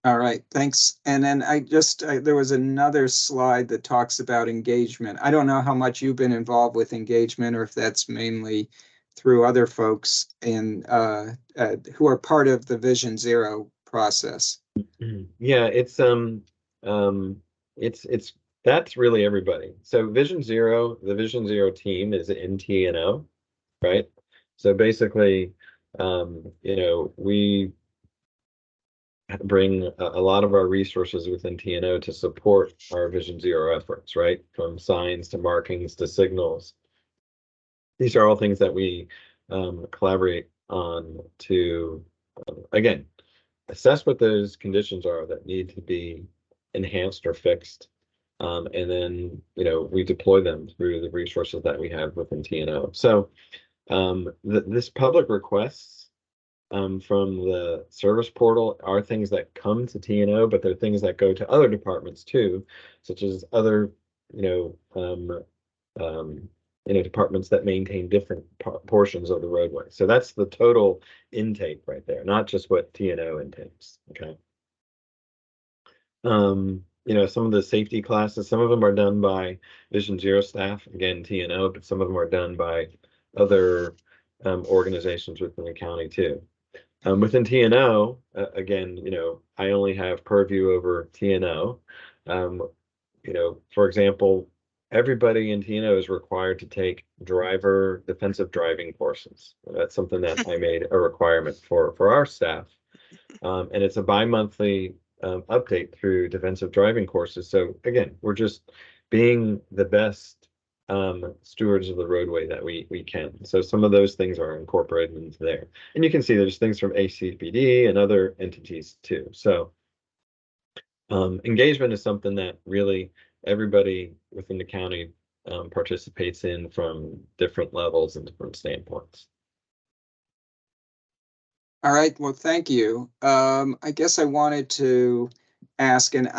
All right, thanks. And then there was another slide that talks about engagement. I don't know how much you've been involved with engagement, or if that's mainly through other folks who are part of the Vision Zero process. Yeah, that's really everybody. So the Vision Zero team is in TNO, right? So basically, we bring a lot of our resources within TNO to support our Vision Zero efforts, right? From signs to markings to signals. These are all things that we collaborate on to, again, assess what those conditions are that need to be enhanced or fixed. And then, we deploy them through the resources that we have within TNO. So this public requests from the service portal are things that come to TNO, but they're things that go to other departments too, such as other, departments that maintain different portions of the roadway. So that's the total intake right there, not just what TNO intakes. Okay. Some of the safety classes, some of them are done by Vision Zero staff, again, TNO, but some of them are done by other organizations within the county too. Within TNO, again, I only have purview over TNO. For example, everybody in TNO is required to take defensive driving courses. That's something that I made a requirement for our staff. And it's a bi-monthly update through defensive driving courses. So again, we're just being the best stewards of the roadway that we can. So some of those things are incorporated into there. And you can see there's things from ACPD and other entities too. So engagement is something that really everybody within the county participates in from different levels and different standpoints. All right, well, thank you. I guess I wanted to ask, and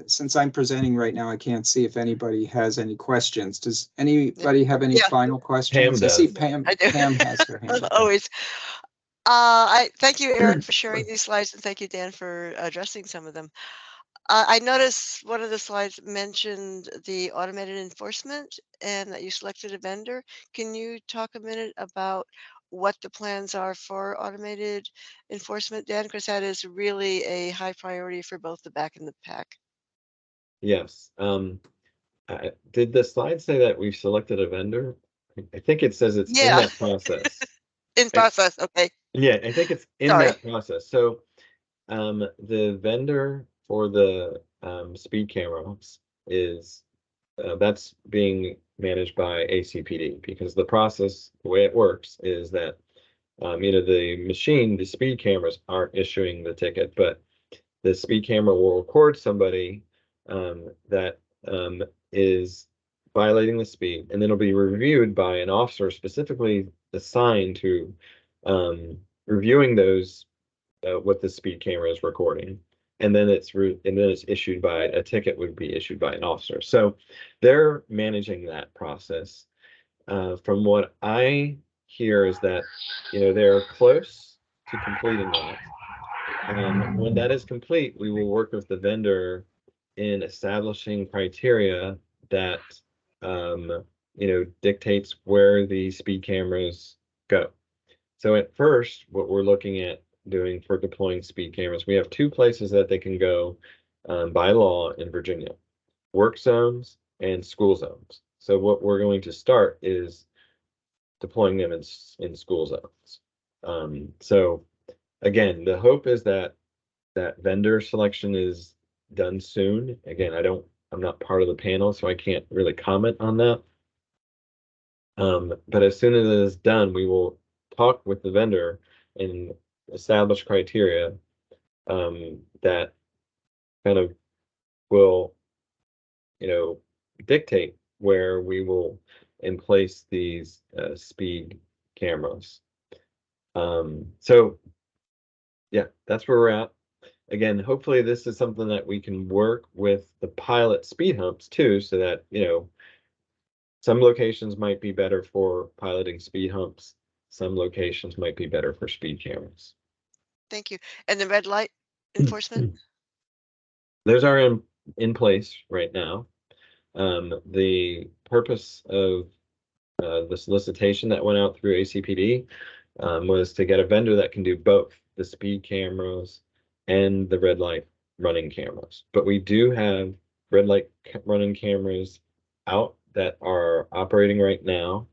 since I'm presenting right now, I can't see if anybody has any questions. Does anybody have any final questions? Pam I see does. Pam. I do. Pam has her hand up. Always. I thank you, Eric, for sharing these slides, and thank you, Dan, for addressing some of them. I noticed one of the slides mentioned the automated enforcement and that you selected a vendor. Can you talk a minute about what the plans are for automated enforcement, Dan? Because that is really a high priority for both the back and the pack. Yes. Did the slide say that we've selected a vendor? I think it says it's in that process. In process, okay. Yeah, I think it's in Sorry. that process. So the vendor for the speed cameras is that's being managed by ACPD, because the process, the way it works is that the speed cameras aren't issuing the ticket, but the speed camera will record somebody that is violating the speed, and then it'll be reviewed by an officer specifically assigned to reviewing those what the speed camera is recording, and then it's issued by a ticket would be issued by an officer. So they're managing that process. From what I hear is that they're close to completing that. When that is complete, we will work with the vendor in establishing criteria that dictates where the speed cameras go. So at first, what we're looking at doing for deploying speed cameras, we have two places that they can go by law in Virginia: work zones and school zones. So what we're going to start is deploying them in school zones. So again, the hope is that vendor selection is done soon. Again, I'm not part of the panel, so I can't really comment on that. But as soon as it is done, we will talk with the vendor and establish criteria that kind of will, dictate where we will place these speed cameras. So yeah, that's where we're at. Again, hopefully this is something that we can work with the pilot speed humps too, so that, some locations might be better for piloting speed humps. Some locations might be better for speed cameras. Thank you. And the red light enforcement? Those are in place right now. The purpose of the solicitation that went out through ACPD was to get a vendor that can do both the speed cameras and the red light running cameras. But we do have red light running cameras out that are operating right now.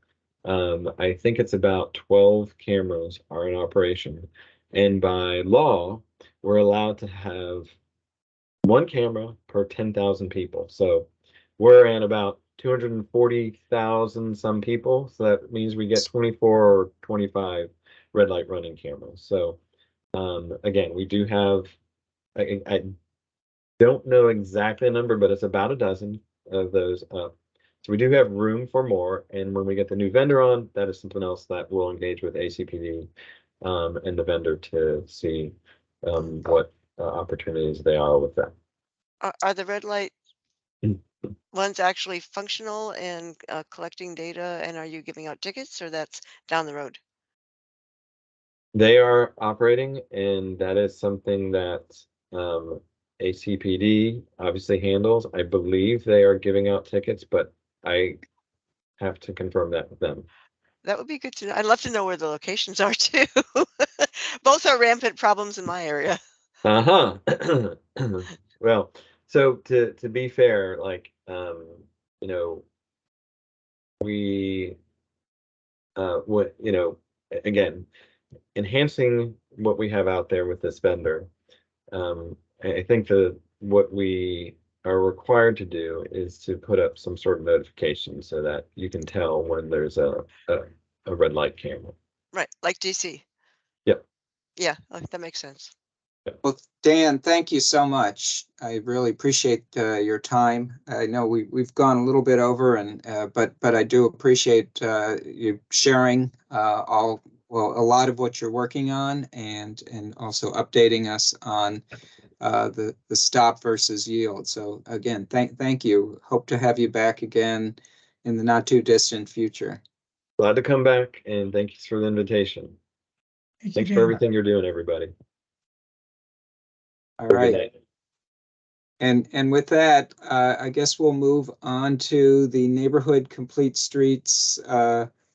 I think it's about 12 cameras are in operation. And by law, we're allowed to have one camera per 10,000 people. So we're at about 240,000 some people. So that means we get 24 or 25 red light running cameras. So again, we do have, Don't know exactly the number, but it's about a dozen of those up. So we do have room for more. And when we get the new vendor on, that is something else that we'll engage with ACPD and the vendor to see what opportunities they are with that. Are the red light ones actually functional and collecting data, and are you giving out tickets, or that's down the road? They are operating, and that is something that ACPD obviously handles. I believe they are giving out tickets, but I have to confirm that with them. That would be good to know. I'd love to know where the locations are too. Both are rampant problems in my area. Uh-huh. Well, so to be fair, like you know, we what again, enhancing what we have out there with this vendor. I think what we are required to do is to put up some sort of notification so that you can tell when there's a red light camera. Right, like DC. Yep. Yeah, that makes sense. Well, Dan, thank you so much. I really appreciate your time. I know we've gone a little bit over, and but I do appreciate you sharing a lot of what you're working on, and also updating us on the stop versus yield. So again, thank you. Hope to have you back again in the not too distant future. Glad to come back, and thank you for the invitation. Thanks for everything you're doing, everybody. All right. And with that, I guess we'll move on to the Neighborhood Complete Streets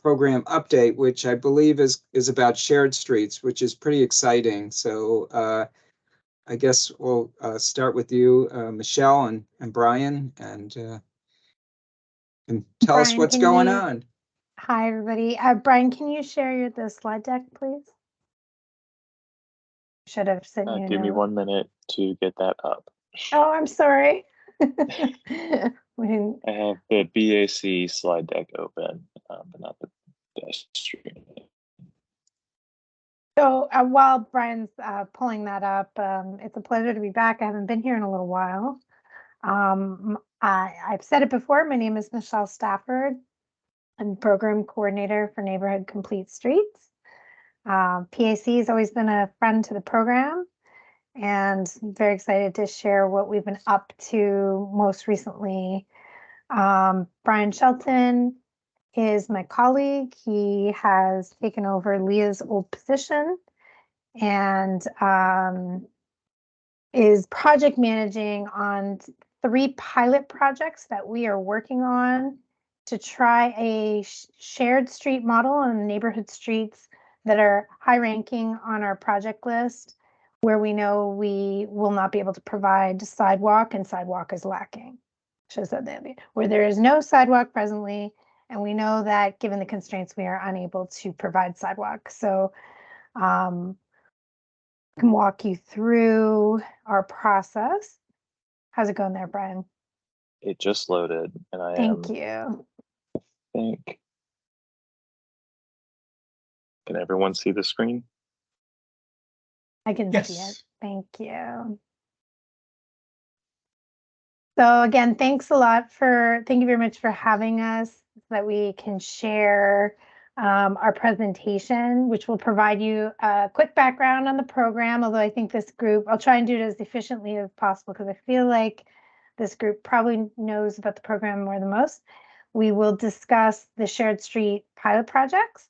program update, which I believe is about shared streets, which is pretty exciting. So I guess we'll start with you, Michelle and Brian, and tell us Brian, what's can going you- on. Hi, everybody. Brian, can you share the slide deck, please? Should have sent you a Give me note. 1 minute to get that up. Oh, I'm sorry. We didn't. I have the BAC slide deck open, but not the pedestrian. So while Brian's pulling that up, it's a pleasure to be back. I haven't been here in a little while. I've said it before. My name is Michelle Stafford. I'm program coordinator for Neighborhood Complete Streets. PAC has always been a friend to the program, and I'm very excited to share what we've been up to most recently. Brian Shelton is my colleague. He has taken over Leah's old position and is project managing on 3 pilot projects that we are working on to try a shared street model on neighborhood streets that are high ranking on our project list, where we know we will not be able to provide sidewalk and sidewalk is lacking. Shows that where there is no sidewalk presently, and we know that given the constraints, we are unable to provide sidewalk. So can walk you through our process. How's it going there, Brian? It just loaded, and I Thank you. think. Can everyone see the screen? I can see it. Thank you. So again, thank you very much for having us so that we can share our presentation, which will provide you a quick background on the program. Although I think this group, I'll try and do it as efficiently as possible because I feel like this group probably knows about the program more than most. We will discuss the shared street pilot projects.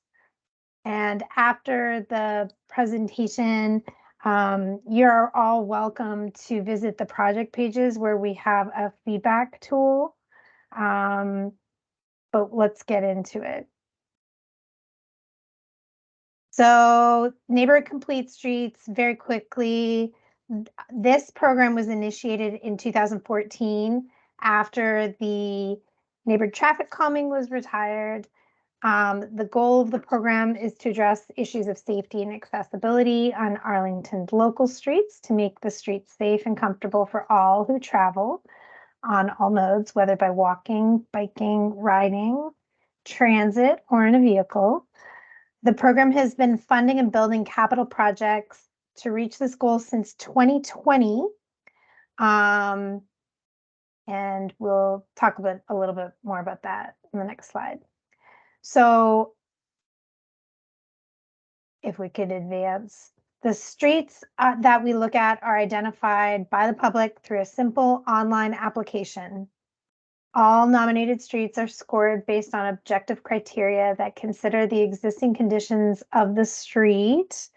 And after the presentation, you're all welcome to visit the project pages where we have a feedback tool. But let's get into it. So Neighborhood Complete Streets, very quickly, this program was initiated in 2014 after the neighborhood traffic calming was retired. The goal of the program is to address issues of safety and accessibility on Arlington's local streets to make the streets safe and comfortable for all who travel on all modes, whether by walking, biking, riding, transit, or in a vehicle. The program has been funding and building capital projects to reach this goal since 2020. And we'll talk a little bit more about that in the next slide. So if we could advance, the streets that we look at are identified by the public through a simple online application. All nominated streets are scored based on objective criteria that consider the existing conditions of the street,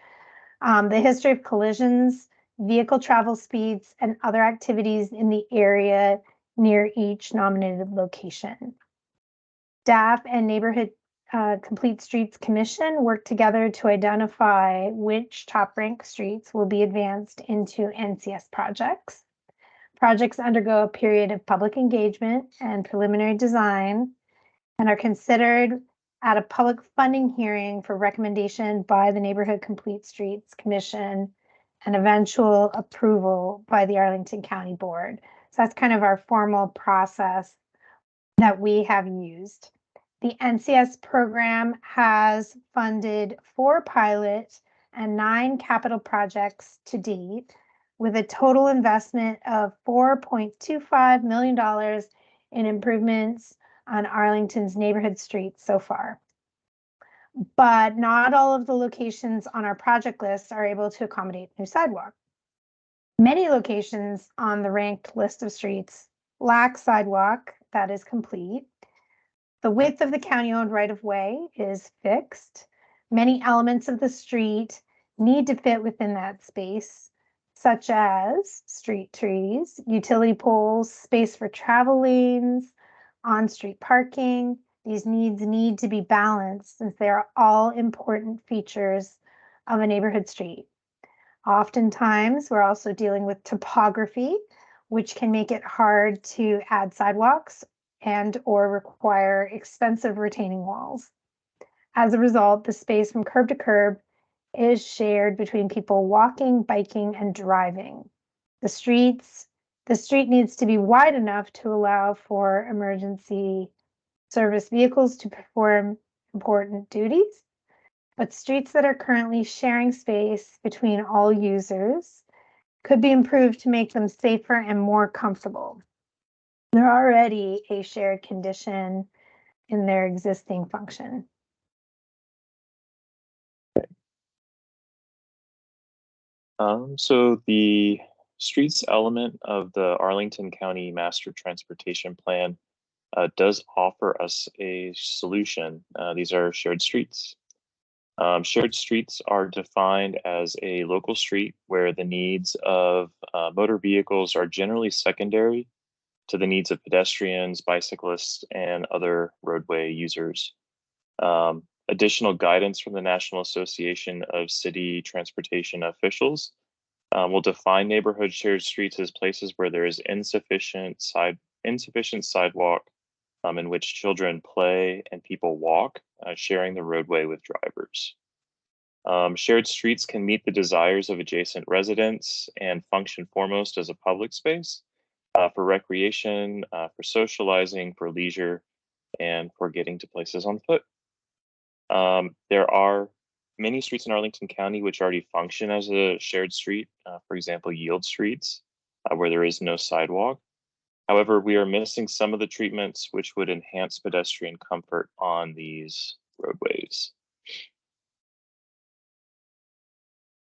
the history of collisions, vehicle travel speeds, and other activities in the area near each nominated location. Staff and Neighborhood Complete Streets Commission work together to identify which top rank streets will be advanced into NCS projects. Projects undergo a period of public engagement and preliminary design and are considered at a public funding hearing for recommendation by the Neighborhood Complete Streets Commission and eventual approval by the Arlington County Board. So that's kind of our formal process that we have used. The NCS program has funded 4 pilot and 9 capital projects to date, with a total investment of $4.25 million in improvements on Arlington's neighborhood streets so far. But not all of the locations on our project list are able to accommodate new sidewalk. Many locations on the ranked list of streets lack sidewalk that is complete. The width of the county-owned right-of-way is fixed. Many elements of the street need to fit within that space, such as street trees, utility poles, space for travel lanes, on-street parking. These needs need to be balanced since they are all important features of a neighborhood street. Oftentimes, we're also dealing with topography, which can make it hard to add sidewalks and or require expensive retaining walls. As a result, the space from curb to curb is shared between people walking, biking, and driving. The street needs to be wide enough to allow for emergency service vehicles to perform important duties, but streets that are currently sharing space between all users could be improved to make them safer and more comfortable. They're already a shared condition in their existing function. So the streets element of the Arlington County Master Transportation Plan does offer us a solution. These are shared streets. Shared streets are defined as a local street where the needs of motor vehicles are generally secondary to the needs of pedestrians, bicyclists, and other roadway users. Additional guidance from the National Association of City Transportation Officials will define neighborhood shared streets as places where there is insufficient sidewalk in which children play and people walk, sharing the roadway with drivers. Shared streets can meet the desires of adjacent residents and function foremost as a public space for recreation, for socializing, for leisure, and for getting to places on foot. There are many streets in Arlington County which already function as a shared street, for example, yield streets, where there is no sidewalk. However, we are missing some of the treatments which would enhance pedestrian comfort on these roadways.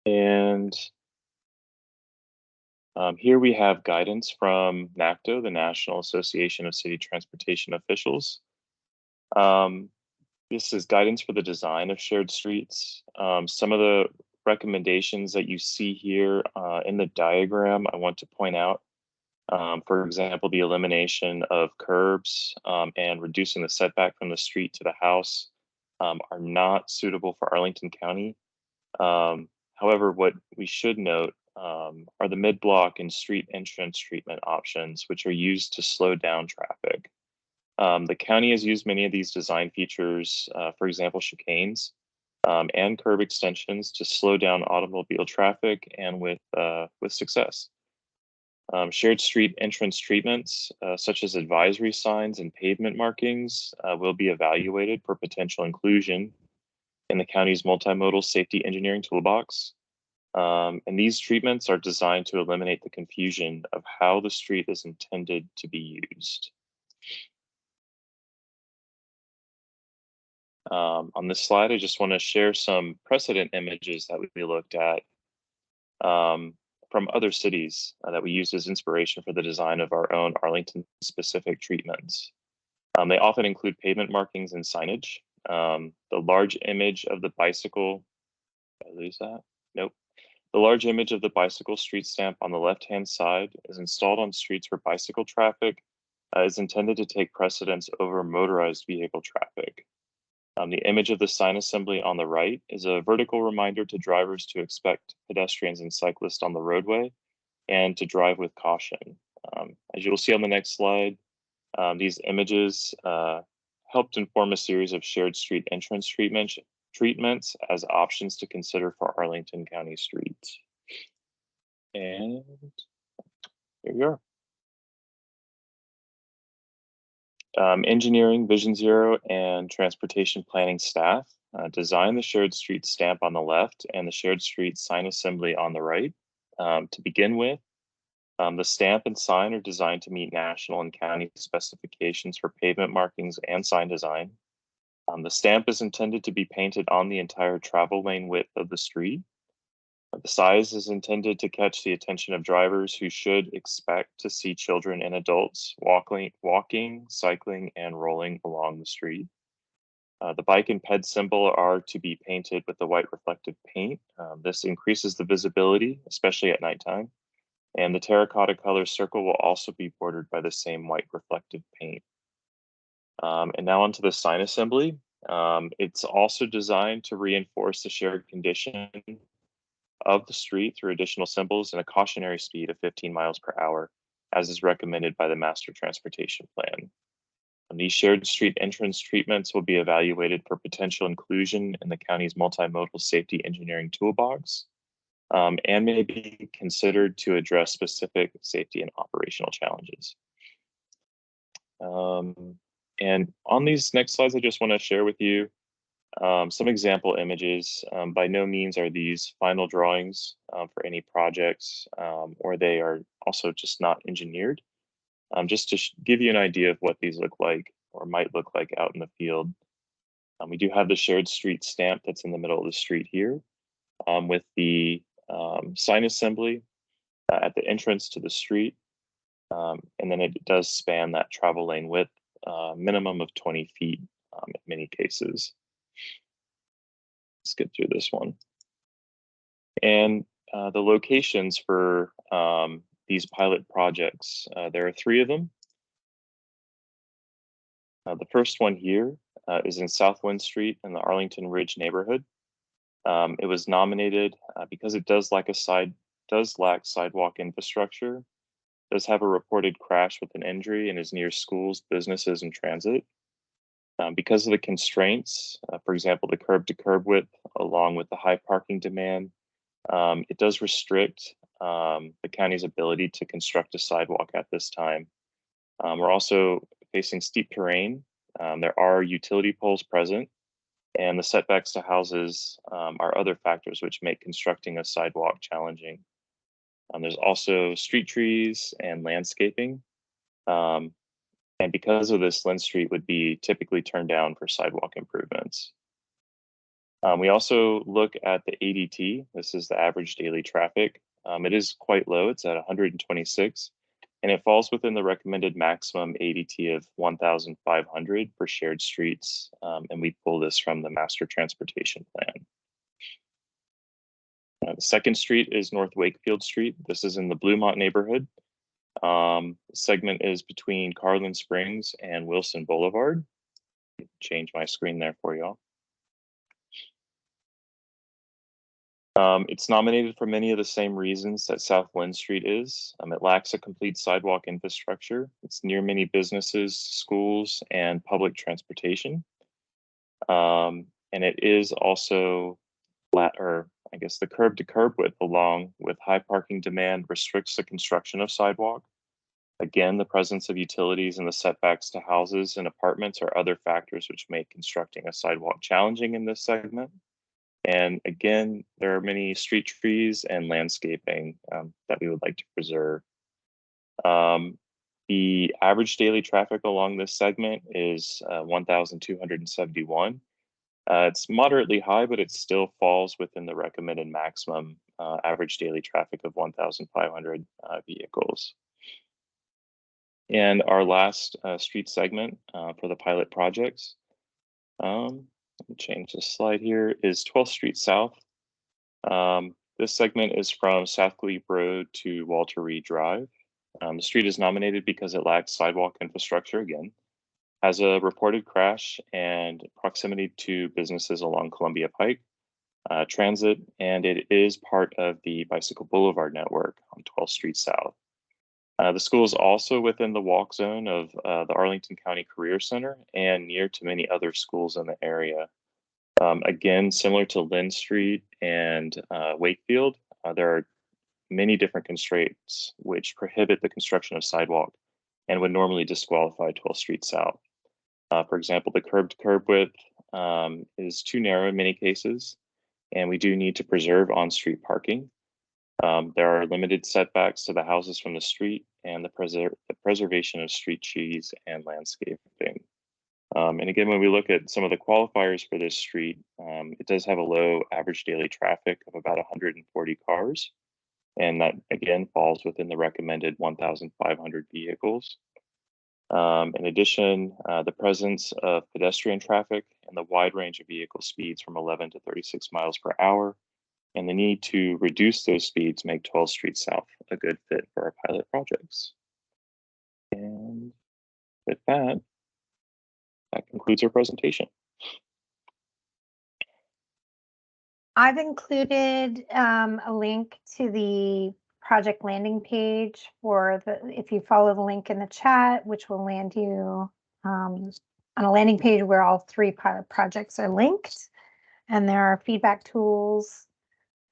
And here we have guidance from NACTO, the National Association of City Transportation Officials. This is guidance for the design of shared streets. Some of the recommendations that you see here in the diagram, I want to point out. For example, the elimination of curbs and reducing the setback from the street to the house are not suitable for Arlington County. However, what we should note are the mid-block and street entrance treatment options, which are used to slow down traffic. The county has used many of these design features, for example, chicanes and curb extensions to slow down automobile traffic, and with success. Shared street entrance treatments, such as advisory signs and pavement markings, will be evaluated for potential inclusion in the county's multimodal safety engineering toolbox. And these treatments are designed to eliminate the confusion of how the street is intended to be used. On this slide, I just want to share some precedent images that we looked at from other cities that we used as inspiration for the design of our own Arlington-specific treatments. They often include pavement markings and signage. The large image of the bicycle, did I lose that? Nope. The large image of the bicycle street stamp on the left-hand side is installed on streets where bicycle traffic is intended to take precedence over motorized vehicle traffic. The image of the sign assembly on the right is a vertical reminder to drivers to expect pedestrians and cyclists on the roadway and to drive with caution. As you will see on the next slide, these images helped inform a series of shared street entrance treatments as options to consider for Arlington County streets. And here we are. Engineering, Vision Zero, and transportation planning staff design the shared street stamp on the left and the shared street sign assembly on the right. To begin with, the stamp and sign are designed to meet national and county specifications for pavement markings and sign design. The stamp is intended to be painted on the entire travel lane width of the street. The size is intended to catch the attention of drivers who should expect to see children and adults walking, cycling, and rolling along the street. The bike and ped symbol are to be painted with the white reflective paint. This increases the visibility, especially at nighttime. And the terracotta color circle will also be bordered by the same white reflective paint. And now onto the sign assembly. It's also designed to reinforce the shared condition of the street through additional symbols and a cautionary speed of 15 miles per hour, as is recommended by the Master Transportation Plan. And these shared street entrance treatments will be evaluated for potential inclusion in the county's multimodal safety engineering toolbox, and may be considered to address specific safety and operational challenges. And on these next slides, I just want to share with you some example images. By no means are these final drawings for any projects, or they are also just not engineered. Just to give you an idea of what these look like or might look like out in the field. We do have the shared street stamp that's in the middle of the street here, with the sign assembly at the entrance to the street. And then it does span that travel lane width, minimum of 20 feet in many cases. Let's get through this one. And the locations for these pilot projects, there are 3 of them. The first one here is in South Wind Street in the Arlington Ridge neighborhood. It was nominated because it does lack sidewalk infrastructure, does have a reported crash with an injury, and is near schools, businesses, and transit. Because of the constraints, for example, the curb to curb width, along with the high parking demand, it does restrict the county's ability to construct a sidewalk at this time. We're also facing steep terrain. There are utility poles present, and the setbacks to houses are other factors which make constructing a sidewalk challenging. There's also street trees and landscaping. And because of this, Lynn Street would be typically turned down for sidewalk improvements. We also look at the ADT. This is the average daily traffic. It is quite low. It's at 126, and it falls within the recommended maximum ADT of 1,500 for shared streets. And we pull this from the Master Transportation Plan. The second street is North Wakefield Street. This is in the Bluemont neighborhood. The segment is between Carlin Springs and Wilson Boulevard. Change my screen there for y'all. It's nominated for many of the same reasons that South Lynn Street is. It lacks a complete sidewalk infrastructure. It's near many businesses, schools, and public transportation. And it is also the curb to curb width, along with high parking demand, restricts the construction of sidewalk. Again, the presence of utilities and the setbacks to houses and apartments are other factors which make constructing a sidewalk challenging in this segment. And again, there are many street trees and landscaping that we would like to preserve. The average daily traffic along this segment is 1,271. It's moderately high, but it still falls within the recommended maximum average daily traffic of 1,500 vehicles. And our last street segment for the pilot projects, let me change the slide here, is 12th Street South. This segment is from South Glebe Road to Walter Reed Drive. The street is nominated because it lacks sidewalk infrastructure again, has a reported crash and proximity to businesses along Columbia Pike, transit, and it is part of the Bicycle Boulevard network on 12th Street South. The school is also within the walk zone of the Arlington County Career Center and near to many other schools in the area. Again, similar to Lynn Street and Wakefield, there are many different constraints which prohibit the construction of sidewalk and would normally disqualify 12th Street South. For example, the curb-to-curb width is too narrow in many cases, and we do need to preserve on-street parking. There are limited setbacks to the houses from the street and the preservation of street trees and landscaping. And again, when we look at some of the qualifiers for this street, it does have a low average daily traffic of about 140 cars. And that again falls within the recommended 1,500 vehicles. In addition, the presence of pedestrian traffic and the wide range of vehicle speeds from 11 to 36 miles per hour, and the need to reduce those speeds make 12th Street South a good fit for our pilot projects. And with that, that concludes our presentation. I've included a link to the project landing page for if you follow the link in the chat, which will land you on a landing page where all 3 pilot projects are linked. And there are feedback tools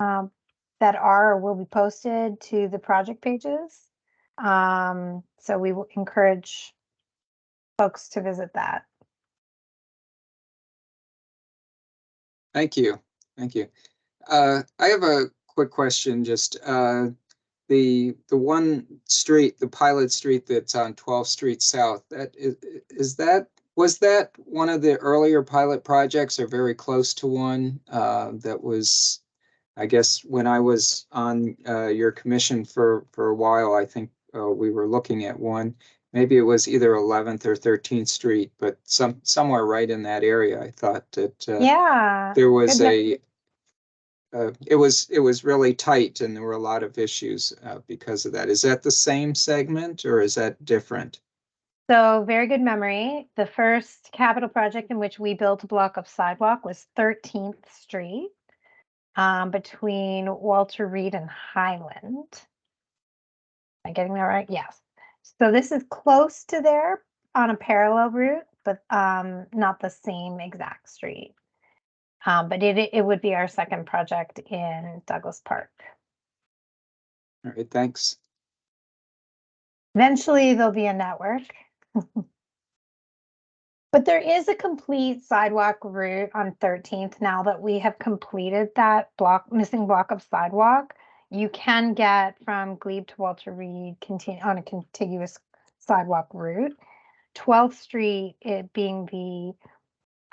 that are or will be posted to the project pages. So we will encourage folks to visit that. Thank you. Thank you. I have a quick question. Just the one street, the pilot street that's on 12th Street South. Was that one of the earlier pilot projects, or very close to one that was? I guess when I was on your commission for a while, I think we were looking at one. Maybe it was either 11th or 13th Street, but somewhere right in that area. I thought that there was it was really tight, and there were a lot of issues because of that. Is that the same segment, or is that different? So very good memory. The first capital project in which we built a block of sidewalk was 13th Street between Walter Reed and Highland. Am I getting that right? Yes. So this is close to there on a parallel route, but not the same exact street. But it would be our second project in Douglas Park. All right, thanks. Eventually there'll be a network. But there is a complete sidewalk route on 13th now that we have completed that missing block of sidewalk. You can get from Glebe to Walter Reed on a contiguous sidewalk route. 12th Street, it being the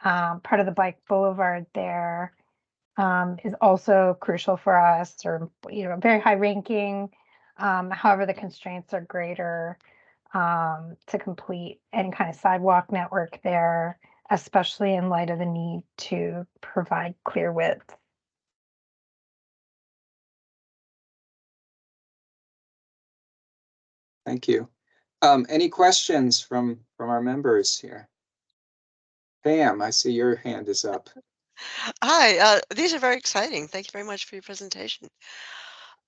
part of the bike boulevard there, is also crucial for us, or very high ranking. However, the constraints are greater to complete any kind of sidewalk network there, especially in light of the need to provide clear width. Thank you. Any questions from our members here? Pam, I see your hand is up. Hi, these are very exciting. Thank you very much for your presentation.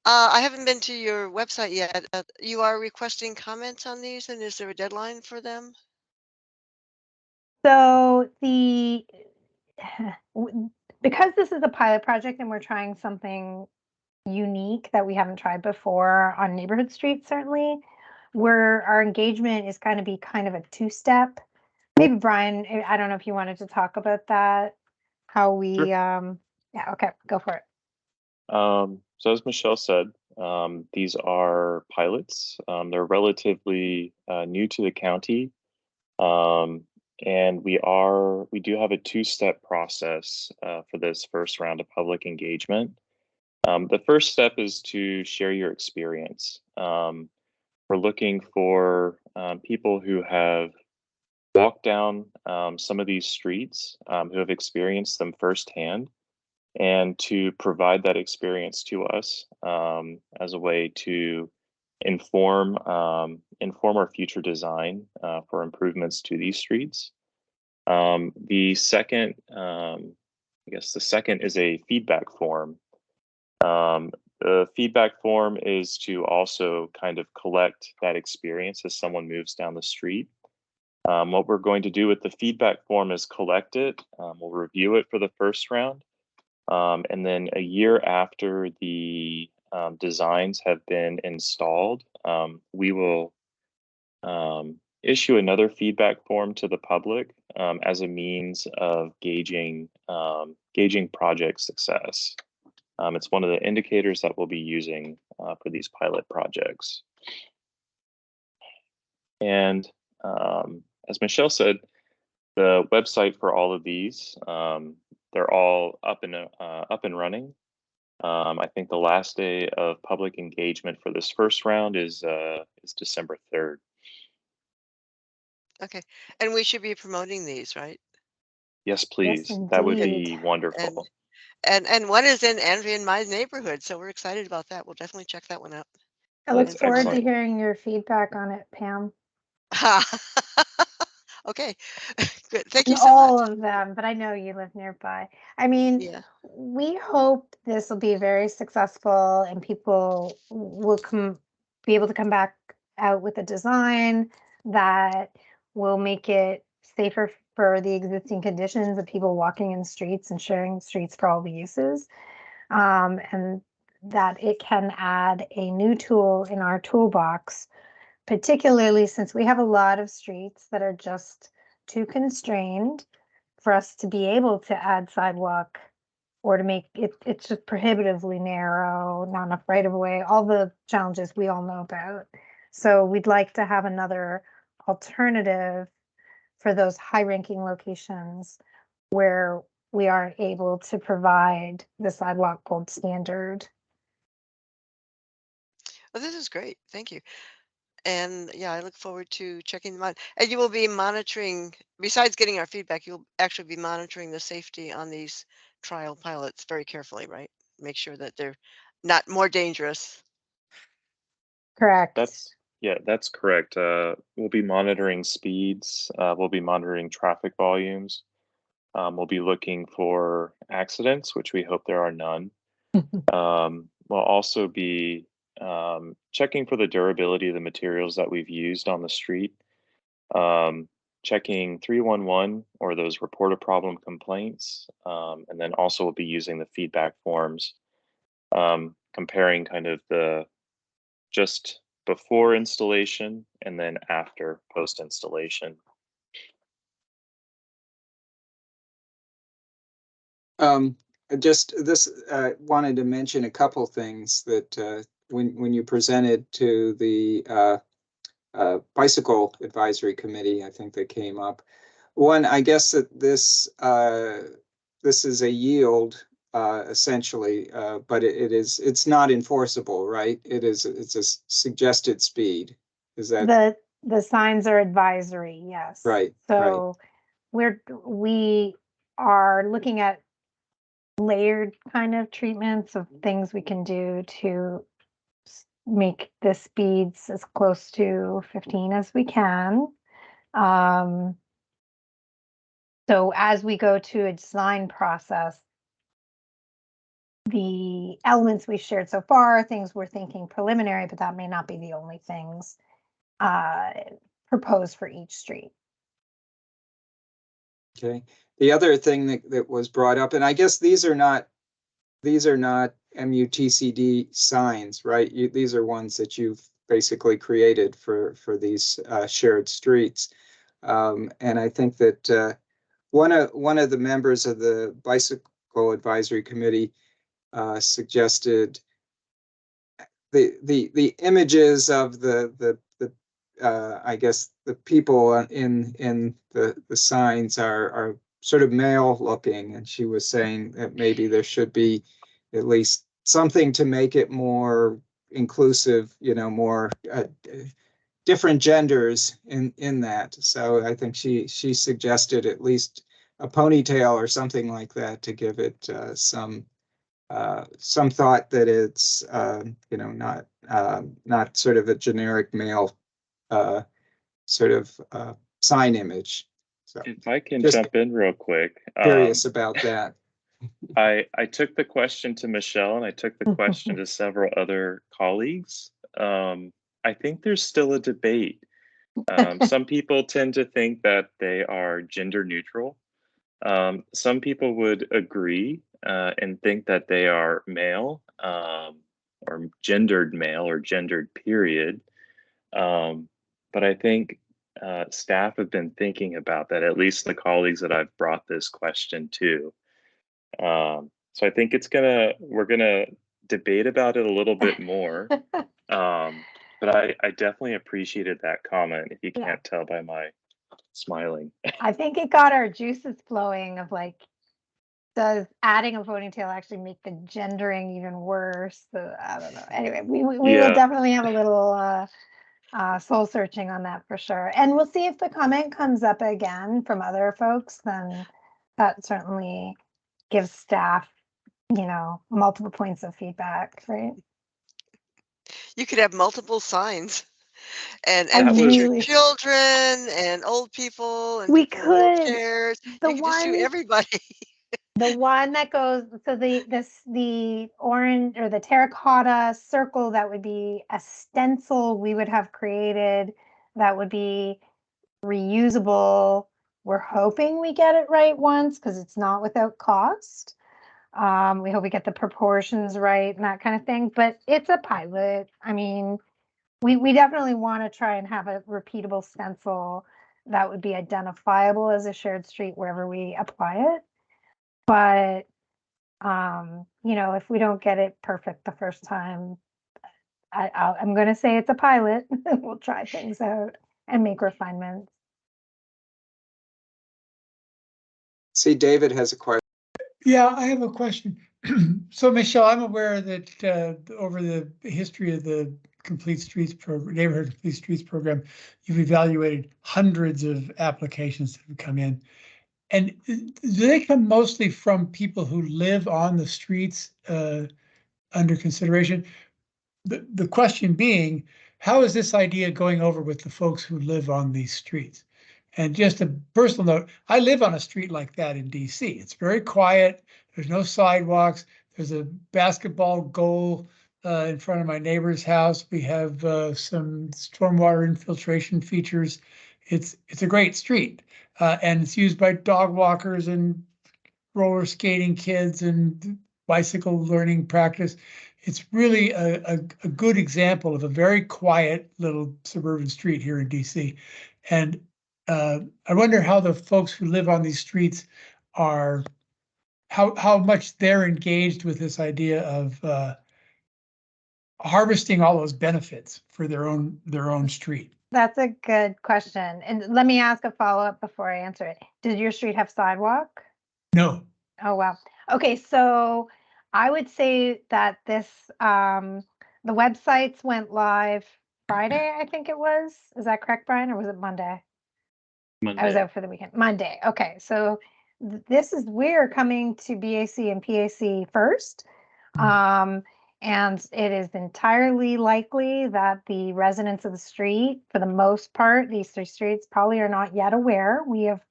I haven't been to your website yet. You are requesting comments on these, and is there a deadline for them? So because this is a pilot project and we're trying something unique that we haven't tried before on neighborhood streets, certainly, where our engagement is going to be kind of a 2-step. Maybe Brian, I don't know if you wanted to talk about that, how we Yeah, okay, go for it. So as Michelle said, these are pilots. They're relatively new to the county. And we do have a two-step process for this first round of public engagement. The first step is to share your experience. We're looking for people who have walked down some of these streets, who have experienced them firsthand, and to provide that experience to us as a way to inform our future design for improvements to these streets. The second, the second is a feedback form. The feedback form is to also kind of collect that experience as someone moves down the street. What we're going to do with the feedback form is collect it. We'll review it for the first round. And then a year after the designs have been installed, we will issue another feedback form to the public as a means of gauging project success. It's one of the indicators that we'll be using for these pilot projects. And as Michelle said, the website for all of these, they're all up and running. I think the last day of public engagement for this first round is December 3rd. Okay, and we should be promoting these, right? Yes, please. That would be wonderful. And one is in Andrea and my neighborhood, so we're excited about that. We'll definitely check that one out. I look That's forward to excellent. hearing your feedback on it, Pam. Okay, good. Thank you And so all much. of them, but I know you live nearby. I mean, Yeah. we hope this will be very successful and people will be able to come back out with a design that will make it safer for the existing conditions of people walking in streets and sharing streets for all the uses. And that it can add a new tool in our toolbox, particularly since we have a lot of streets that are just too constrained for us to be able to add sidewalk or to make it, it's just prohibitively narrow, not enough right of way, all the challenges we all know about. So we'd like to have another alternative for those high ranking locations where we aren't able to provide the sidewalk gold standard. Well, this is great. Thank you. And yeah, I look forward to checking them out. And you will be monitoring, besides getting our feedback, you'll actually be monitoring the safety on these trial pilots very carefully, right? Make sure that they're not more dangerous. Correct. That's correct. We'll be monitoring speeds. We'll be monitoring traffic volumes. We'll be looking for accidents, which we hope there are none. We'll also be checking for the durability of the materials that we've used on the street. Checking 311 or those report a problem complaints. And then also we'll be using the feedback forms, comparing kind of the just before installation and then after post installation. Just this, wanted to mention a couple things that when you presented to the bicycle advisory committee, I think they came up. One, I guess that this is a yield essentially, but it's not enforceable, right? It's a suggested speed. Is that the signs are advisory? Yes. Right. So we are looking at layered kind of treatments of things we can do to make the speeds as close to 15 as we can. So as we go to a design process, the elements we shared so far, things we're thinking preliminary, but that may not be the only things proposed for each street. Okay. The other thing that was brought up, and I guess these are not MUTCD signs, right? These are ones that you've basically created for these shared streets. And I think that one of the members of the bicycle Technical Advisory Committee suggested the images of the I guess the people in the signs are sort of male looking, and she was saying that maybe there should be at least something to make it more inclusive, you know, more different genders in that. So I think she suggested at least a ponytail or something like that to give it some thought that it's you know, not sort of a generic male sort of sign image. So If I can just jump in real quick. curious about that. I took the question to Michelle and I took the question to several other colleagues. I think there's still a debate. Some people tend to think that they are gender neutral. Some people would agree and think that they are male or gendered male or gendered period. But I think staff have been thinking about that, at least the colleagues that I've brought this question to. So I think we're gonna debate about it a little bit more. But I definitely appreciated that comment, if you Yeah. can't tell by my smiling. I think it got our juices flowing of like, does adding a ponytail actually make the gendering even worse? So, I don't know. Anyway, we will Yeah. definitely have a little soul searching on that for sure. And we'll see if the comment comes up again from other folks, then that certainly gives staff, you know, multiple points of feedback, right? You could have multiple signs and I feature really- children and old people and We people in could. wheelchairs. The You could just do one- everybody. The one that goes, so the orange or the terracotta circle, that would be a stencil we would have created that would be reusable. We're hoping we get it right once because it's not without cost. We hope we get the proportions right and that kind of thing, but it's a pilot. I mean, we definitely want to try and have a repeatable stencil that would be identifiable as a shared street wherever we apply it. But you know, if we don't get it perfect the first time, I'm going to say it's a pilot. We'll try things out and make refinements. See, David has a question. Yeah, I have a question. So Michelle, I'm aware that over the history of the Complete Streets program, Neighborhood Complete Streets program, you've evaluated hundreds of applications that have come in. And do they come mostly from people who live on the streets under consideration? The question being, how is this idea going over with the folks who live on these streets? And just a personal note, I live on a street like that in DC. It's very quiet. There's no sidewalks. There's a basketball goal in front of my neighbor's house. We have some stormwater infiltration features. It's a great street, and it's used by dog walkers and roller skating kids and bicycle learning practice. It's really a good example of a very quiet little suburban street here in DC. And I wonder how the folks who live on these streets are, how much they're engaged with this idea of harvesting all those benefits for their own street. That's a good question. And let me ask a follow-up before I answer it. Did your street have sidewalk? No. Oh, wow. Okay, so I would say that this, the websites went live Friday, I think it was. Is that correct, Brian, or was it Monday? I was out for the weekend. Monday. Okay, so we're coming to BAC and PAC first. And it is entirely likely that the residents of the street, for the most part, these 3 streets probably are not yet aware. We have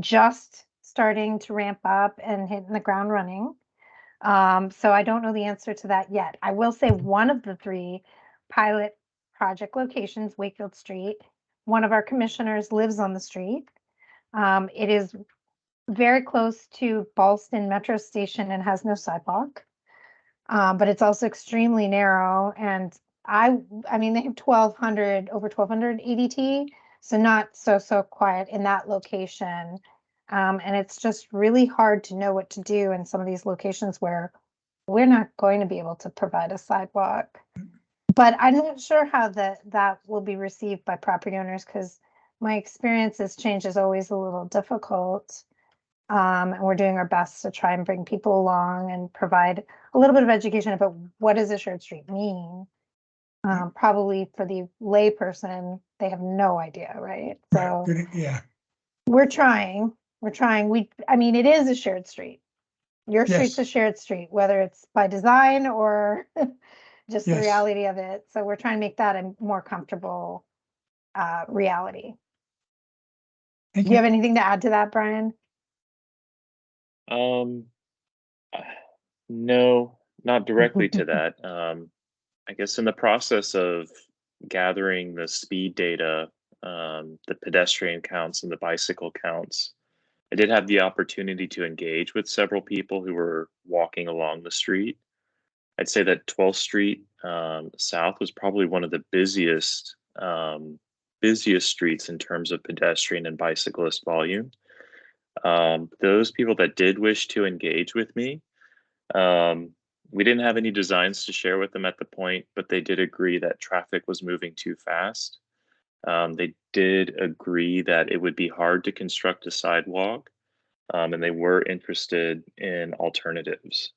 just starting to ramp up and hitting the ground running. So I don't know the answer to that yet. I will say one of the 3 pilot project locations, Wakefield Street, one of our commissioners lives on the street. It is very close to Ballston Metro Station and has no sidewalk. But it's also extremely narrow, and I mean, they have over 1,200 ADT, so not so quiet in that location. And it's just really hard to know what to do in some of these locations where we're not going to be able to provide a sidewalk. But I'm not sure how that will be received by property owners, because my experience is change is always a little difficult. And we're doing our best to try and bring people along and provide a little bit of education about what does a shared street mean. Probably for the lay person, they have no idea, right? So Right, yeah, we're trying. I mean, it is a shared street. Your street's a yes, shared street, whether it's by design or just the yes. reality of it. So we're trying to make that a more comfortable reality. Thank Do you you. have anything to add to that, Brian? Um, no, not directly to that. I guess in the process of gathering the speed data, the pedestrian counts and the bicycle counts, I did have the opportunity to engage with several people who were walking along the street. I'd say that 12th Street South was probably one of the busiest streets in terms of pedestrian and bicyclist volume. Those people that did wish to engage with me, we didn't have any designs to share with them at the point, but they did agree that traffic was moving too fast. They did agree that it would be hard to construct a sidewalk, and they were interested in alternatives.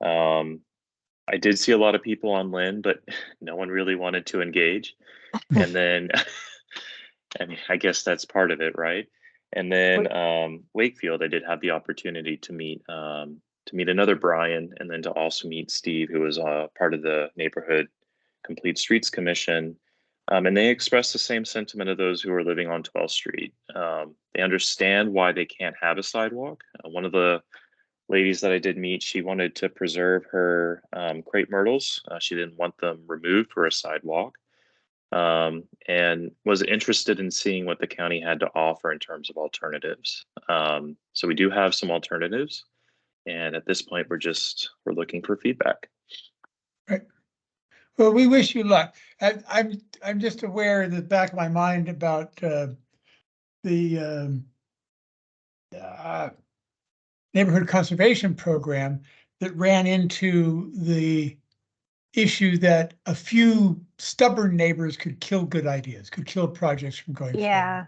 I did see a lot of people on Lynn, but no one really wanted to engage. And then, I mean, I guess that's part of it, right? And then Wakefield, I did have the opportunity to meet another Brian, and then to also meet Steve, who was part of the Neighborhood Complete Streets Commission. And they expressed the same sentiment of those who are living on 12th Street. They understand why they can't have a sidewalk. One of the ladies that I did meet, she wanted to preserve her crepe myrtles. She didn't want them removed for a sidewalk, and was interested in seeing what the county had to offer in terms of alternatives. So we do have some alternatives, and at this point, we're looking for feedback. Right. Well, we wish you luck. I'm just aware in the back of my mind about the neighborhood conservation program that ran into the issue that a few stubborn neighbors could kill good ideas, could kill projects from going Yeah.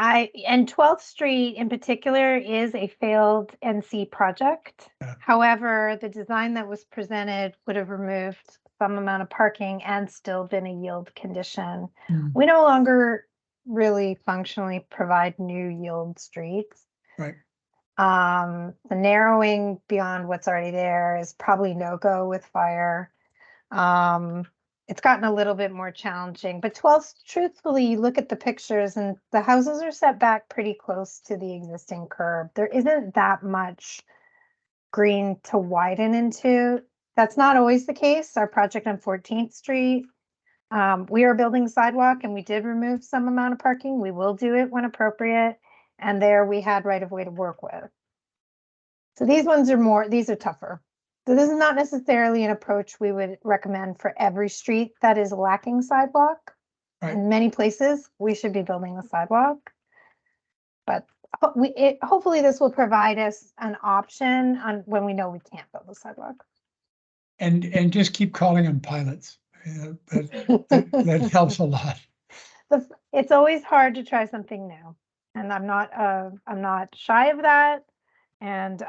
forward. And 12th Street in particular is a failed NC project. Yeah. However, the design that was presented would have removed some amount of parking and still been a yield condition. We no longer really functionally provide new yield streets. Right. The narrowing beyond what's already there is probably no-go with fire. It's gotten a little bit more challenging, but 12th, truthfully, you look at the pictures and the houses are set back pretty close to the existing curb. There isn't that much green to widen into. That's not always the case. Our project on 14th Street, we are building a sidewalk and we did remove some amount of parking. We will do it when appropriate. And there we had right of way to work with. So these are tougher. So this is not necessarily an approach we would recommend for every street that is lacking sidewalk. Right. In many places, we should be building a sidewalk. But hopefully this will provide us an option on when we know we can't build a sidewalk. And just keep calling them pilots. That helps a lot. It's always hard to try something new, and I'm not shy of that. And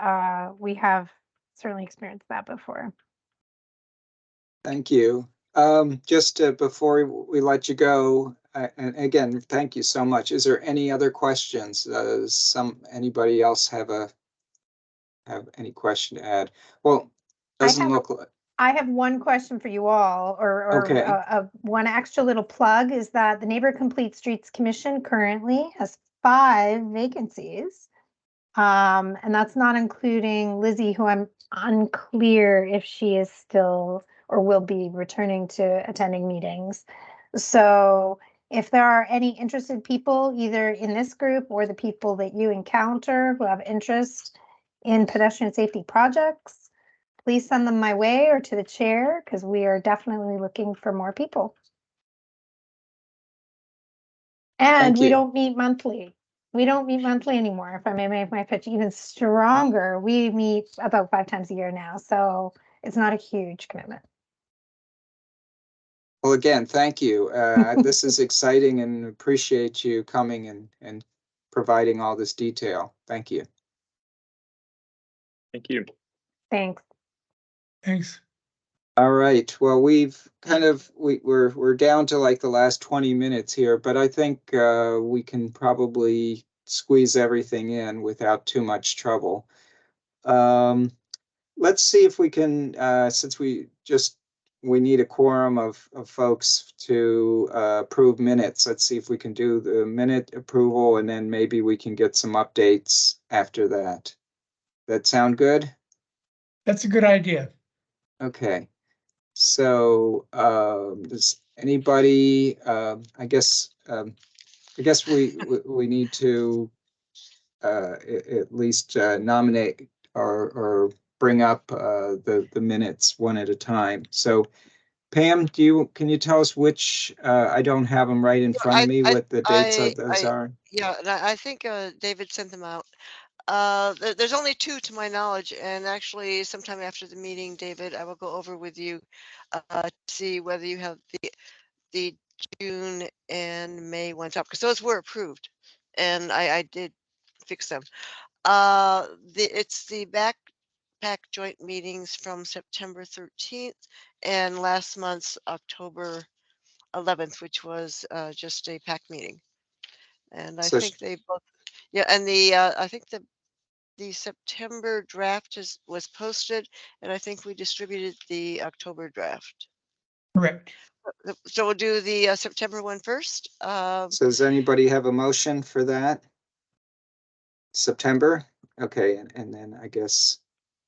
we have certainly experienced that before. Thank you. Just before we let you go, and again, thank you so much. Is there any other questions? Anybody else have any question to add? Well, doesn't look like. I have one question for you all, or Okay. one extra little plug is that the Neighborhood Complete Streets Commission currently has 5 vacancies. And that's not including Lizzie, who I'm unclear if she is still or will be returning to attending meetings. So if there are any interested people, either in this group or the people that you encounter who have interest in pedestrian safety projects, please send them my way or to the chair, because we are definitely looking for more people. And we don't meet monthly. We don't meet monthly anymore. If I may make my pitch even stronger, we meet about 5 times a year now. So it's not a huge commitment. Well, again, thank you. This is exciting and appreciate you coming and providing all this detail. Thank you. Thank you. Thanks. Thanks. All right. Well, we've kind of we're down to like the last 20 minutes here, but I think we can probably squeeze everything in without too much trouble. Let's see if we can, since we need a quorum of folks to approve minutes. Let's see if we can do the minute approval, and then maybe we can get some updates after that. That sound good? That's a good idea. Okay. So does anybody, I guess we need to at least nominate or bring up the minutes one at a time. So Pam, can you tell us which, I don't have them right in front of me, what the dates of those are? Yeah, and I think David sent them out. There's only 2 to my knowledge, and actually sometime after the meeting, David, I will go over with you to see whether you have the June and May ones up, because those were approved, and I did fix them. It's the backpack joint meetings from September 13th and last month's October 11th, which was just a pack meeting. And I So think they both, yeah, and I think the September draft was posted, and I think we distributed the October draft. Correct. So we'll do the September one first. So does anybody have a motion for that? September? Okay, and then I guess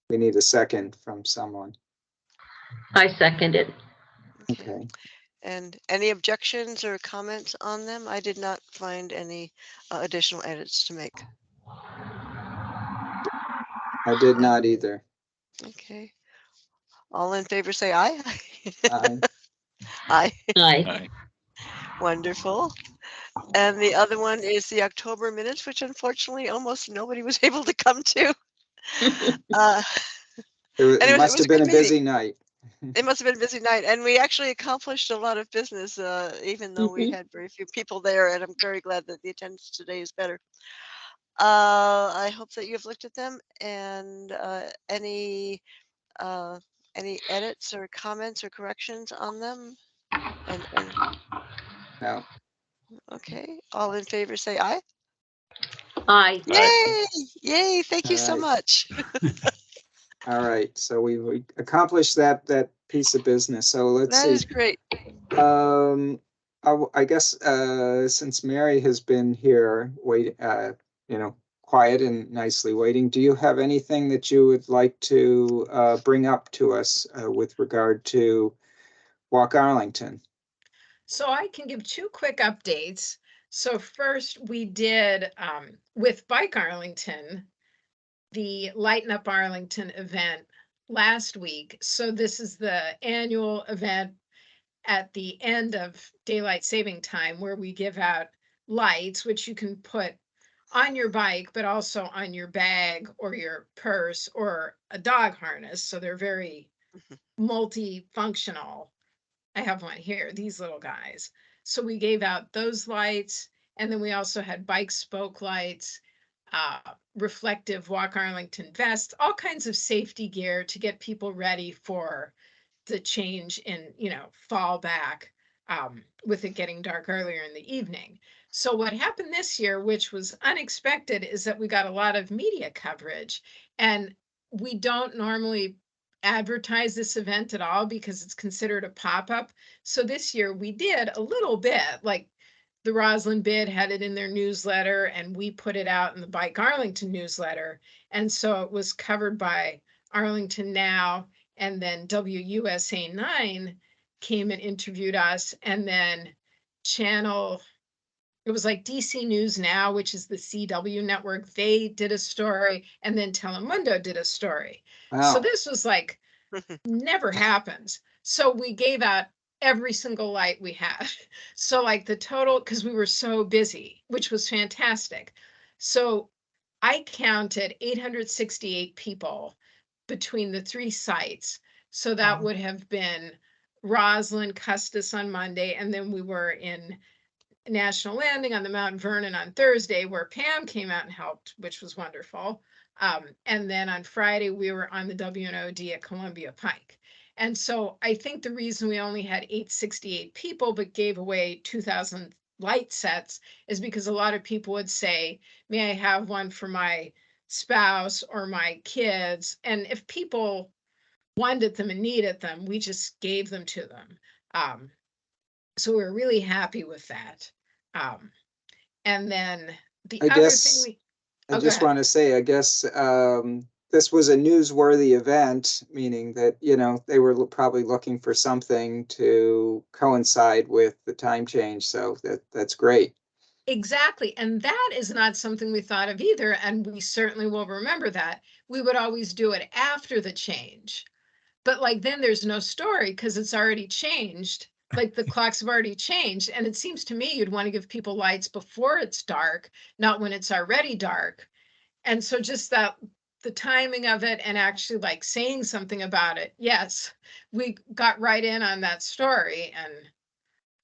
we need a second from someone. I second it. Okay. And any objections or comments on them? I did not find any additional edits to make. I did not either. Okay. All in favor say aye. Aye. Aye. Aye. Wonderful. And the other one is the October minutes, which unfortunately almost nobody was able to come to. It must have been a busy night. It must have been a busy night, and we actually accomplished a lot of business, even though we had very few people there, and I'm very glad that the attendance today is better. I hope that you've looked at them, and any edits or comments or corrections on them? And No. okay, all in favor say aye. Aye. Yay! Yay! Thank you so All right. much. All right, so we accomplished that piece of business. So let's That see. is great. I guess since Mary has been here, quiet and nicely waiting, do you have anything that you would like to bring up to us with regard to Walk Arlington? So I can give 2 quick updates. So first, we did with Bike Arlington, the Lighten Up Arlington event last week. So this is the annual event at the end of daylight saving time where we give out lights, which you can put on your bike, but also on your bag or your purse or a dog harness. So they're very multifunctional. I have one here, these little guys. So we gave out those lights, and then we also had bike spoke lights, reflective Walk Arlington vests, all kinds of safety gear to get people ready for the change in, fall back, with it getting dark earlier in the evening. So what happened this year, which was unexpected, is that we got a lot of media coverage, and we don't normally advertise this event at all because it's considered a pop-up. So this year we did a little bit, like the Roslyn Bid had it in their newsletter, and we put it out in the Bike Arlington newsletter. And so it was covered by Arlington Now, and then WUSA 9 came and interviewed us, and then it was like DC News Now, which is the CW network. They did a story, and then Telemundo did a story. Wow. So this was like, never happens. So we gave out every single light we had. So like the total, because we were so busy, which was fantastic. So I counted 868 people between the 3 sites. So that Wow. would have been Roslyn, Custis on Monday, and then we were in National Landing on the Mount Vernon on Thursday, where Pam came out and helped, which was wonderful. And then on Friday, we were on the WNOD at Columbia Pike. And so I think the reason we only had 868 people, but gave away 2,000 light sets is because a lot of people would say, may I have one for my spouse or my kids? And if people wanted them and needed them, we just gave them to them. So we're really happy with that. And then the I other thing guess, we, I oh, go just ahead. want to say, I guess, this was a newsworthy event, meaning that, you know, they were probably looking for something to coincide with the time change. So that's great. Exactly. And that is not something we thought of either. And we certainly will remember that. We would always do it after the change. But like then there's no story because it's already changed. Like the clocks have already changed. And it seems to me you'd want to give people lights before it's dark, not when it's already dark. And so just that the timing of it and actually like saying something about it. Yes, we got right in on that story. And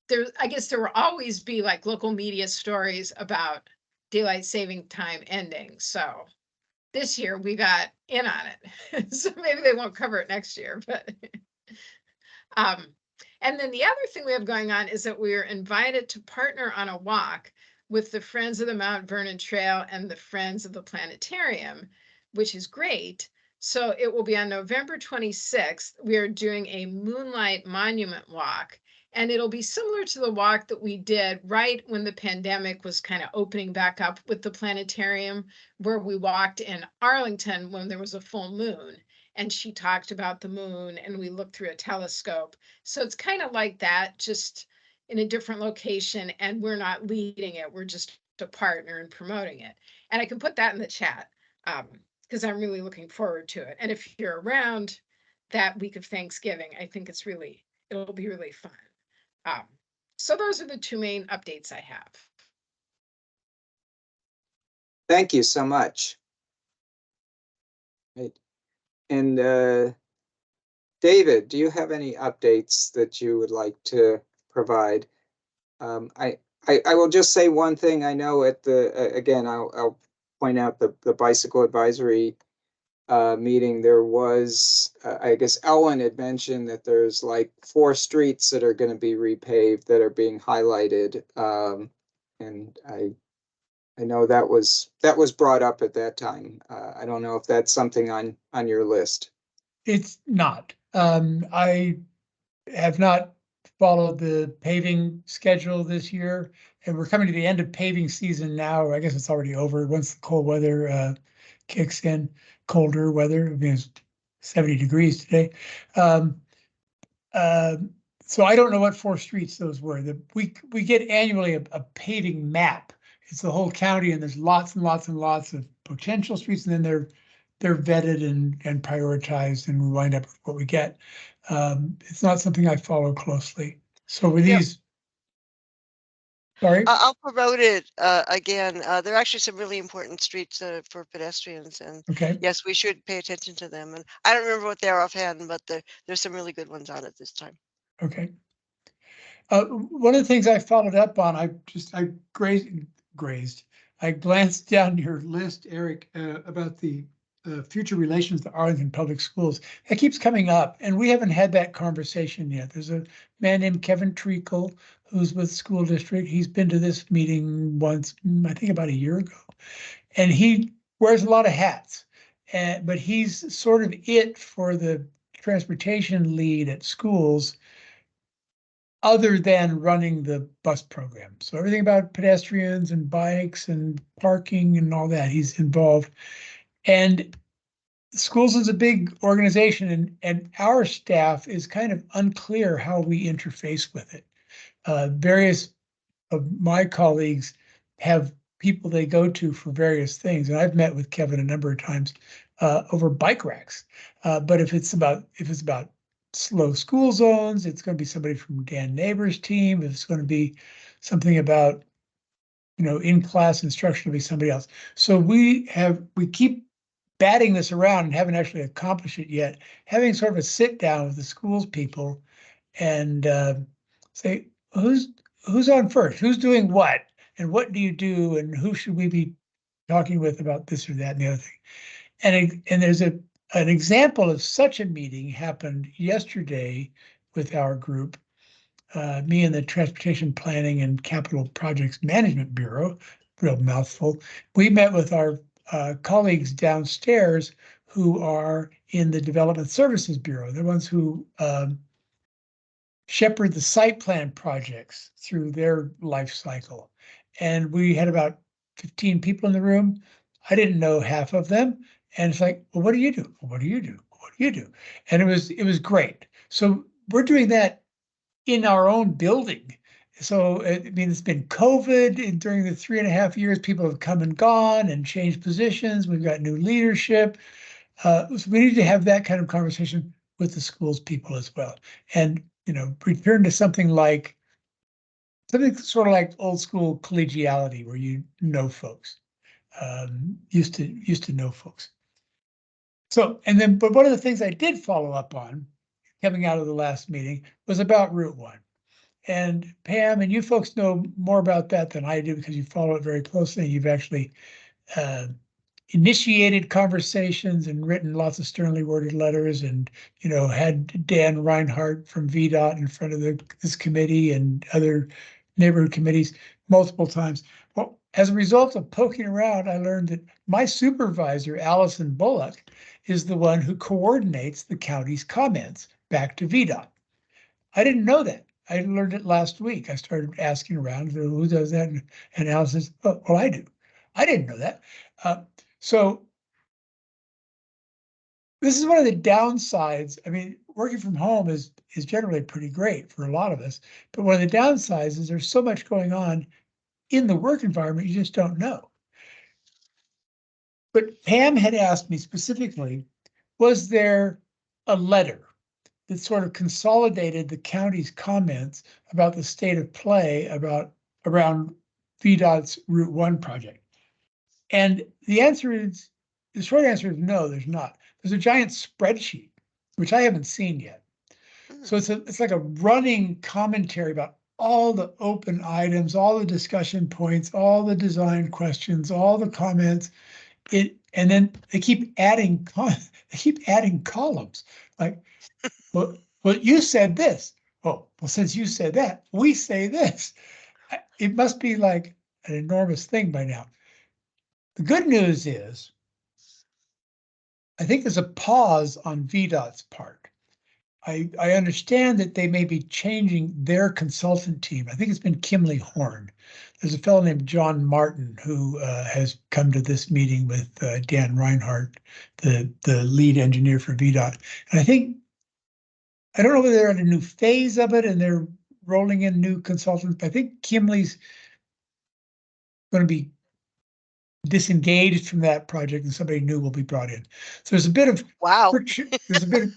there, I guess there will always be like local media stories about daylight saving time ending. So this year we got in on it. So maybe they won't cover it next year, but um, and then the other thing we have going on is that we are invited to partner on a walk with the Friends of the Mount Vernon Trail and the Friends of the Planetarium, which is great. So it will be on November 26th. We are doing a Moonlight Monument Walk, and it'll be similar to the walk that we did right when the pandemic was kind of opening back up with the planetarium, where we walked in Arlington when there was a full moon. And she talked about the moon and we looked through a telescope. So it's kind of like that, just in a different location, and we're not leading it. We're just a partner in promoting it. And I can put that in the chat because I'm really looking forward to it. And if you're around that week of Thanksgiving, I think it'll be really fun. So those are the 2 main updates I have. Thank you so much. Right. And David, do you have any updates that you would like to provide? I will just say one thing. I know at the, again, I'll point out the bicycle advisory meeting. There was, I guess Ellen had mentioned that there's like 4 streets that are going to be repaved that are being highlighted. And I know that was brought up at that time. I don't know if that's something on your list. It's not. I have not followed the paving schedule this year, and we're coming to the end of paving season now. I guess it's already over once the cold weather kicks in, colder weather. I mean, it's 70 degrees today. So I don't know what 4 streets those were. We get annually a paving map. It's the whole county, and there's lots and lots and lots of potential streets, and then they're vetted and prioritized, and we wind up with what we get. It's not something I follow closely. So with Yep. these, sorry, I'll promote it again. There are actually some really important streets for pedestrians, and okay. yes, we should pay attention to them. And I don't remember what they are offhand, but there's some really good ones on it this time. Okay. One of the things I followed up on, I grazed. I glanced down your list, Eric, about the future relations to Arlington Public Schools. That keeps coming up, and we haven't had that conversation yet. There's a man named Kevin Treacle who's with school district. He's been to this meeting once, I think about a year ago, and he wears a lot of hats. But he's sort of it for the transportation lead at schools, other than running the bus program. So everything about pedestrians and bikes and parking and all that, he's involved. And schools is a big organization, and our staff is kind of unclear how we interface with it. Various of my colleagues have people they go to for various things, and I've met with Kevin a number of times over bike racks. But if it's about slow school zones, it's going to be somebody from Dan Neighbor's team. If it's going to be something about in-class instruction will be somebody else. So we keep batting this around and haven't actually accomplished it yet. Having sort of a sit down with the schools people and say, who's on first? Who's doing what? And what do you do? And who should we be talking with about this or that and the other thing? And there's an example of such a meeting happened yesterday with our group, me and the Transportation Planning and Capital Projects Management Bureau, real mouthful. We met with our colleagues downstairs who are in the Development Services Bureau, the ones who shepherd the site plan projects through their life cycle. And we had about 15 people in the room. I didn't know half of them. And it's like, well, what do you do? What do you do? What do you do? And it was great. So we're doing that in our own building. So, I mean, it's been COVID, and during the 3.5 years, people have come and gone and changed positions. We've got new leadership. So we need to have that kind of conversation with the schools people as well. And, return to something sort of like old school collegiality where you know folks, used to know folks. So, but one of the things I did follow up on coming out of the last meeting was about Route 1. And Pam, and you folks know more about that than I do because you follow it very closely. You've actually initiated conversations and written lots of sternly worded letters and, had Dan Reinhardt from VDOT in front of this committee and other neighborhood committees multiple times. Well, as a result of poking around, I learned that my supervisor, Allison Bullock, is the one who coordinates the county's comments back to VDOT. I didn't know that. I learned it last week. I started asking around, who does that? And Allison says, oh, well, I do. I didn't know that. So this is one of the downsides. I mean, working from home is generally pretty great for a lot of us, but one of the downsides is there's so much going on in the work environment you just don't know. But Pam had asked me specifically, was there a letter that sort of consolidated the county's comments about the state of play around VDOT's Route 1 project? And the short answer is no, there's not. There's a giant spreadsheet, which I haven't seen yet. So it's like a running commentary about all the open items, all the discussion points, all the design questions, all the comments. And then they keep adding columns. Like, well, you said this. Oh, well, since you said that, we say this. It must be like an enormous thing by now. The good news is, I think there's a pause on VDOT's part. I understand that they may be changing their consultant team. I think it's been Kimley Horn. There's a fellow named John Martin who has come to this meeting with Dan Reinhardt, the lead engineer for VDOT. And I don't know whether they're at a new phase of it and they're rolling in new consultants, but I think Kimley's going to be disengaged from that project and somebody new will be brought in. So there's a bit of friction. There's a bit of,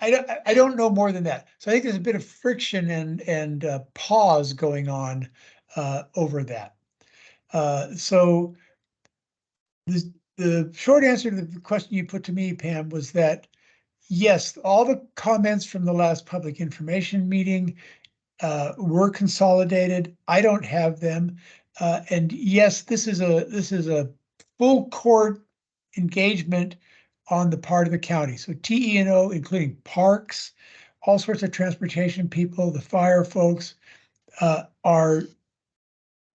I don't know more than that. So I think there's a bit of friction and pause going on over that. So the short answer to the question you put to me, Pam, was that yes, all the comments from the last public information meeting were consolidated. I don't have them. And yes, this is a full court engagement on the part of the county. So TE&O, including parks, all sorts of transportation people, the fire folks, are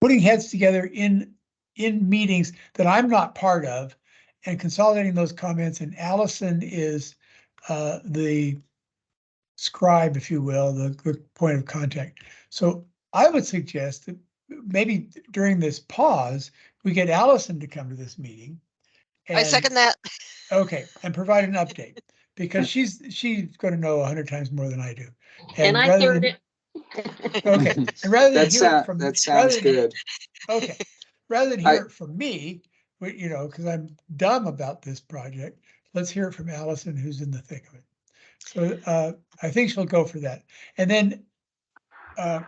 putting heads together in meetings that I'm not part of and consolidating those comments. And Allison is the scribe, if you will, the point of contact. So I would suggest that maybe during this pause, we get Allison to come to this meeting. I second that. Okay, and provide an update because she's going to know 100 times more than I do. And I heard it. Okay, and rather than hear it from that sounds good. Okay, rather than hear it from me, because I'm dumb about this project, let's hear it from Allison, who's in the thick of it. So I think she'll go for that. And then, if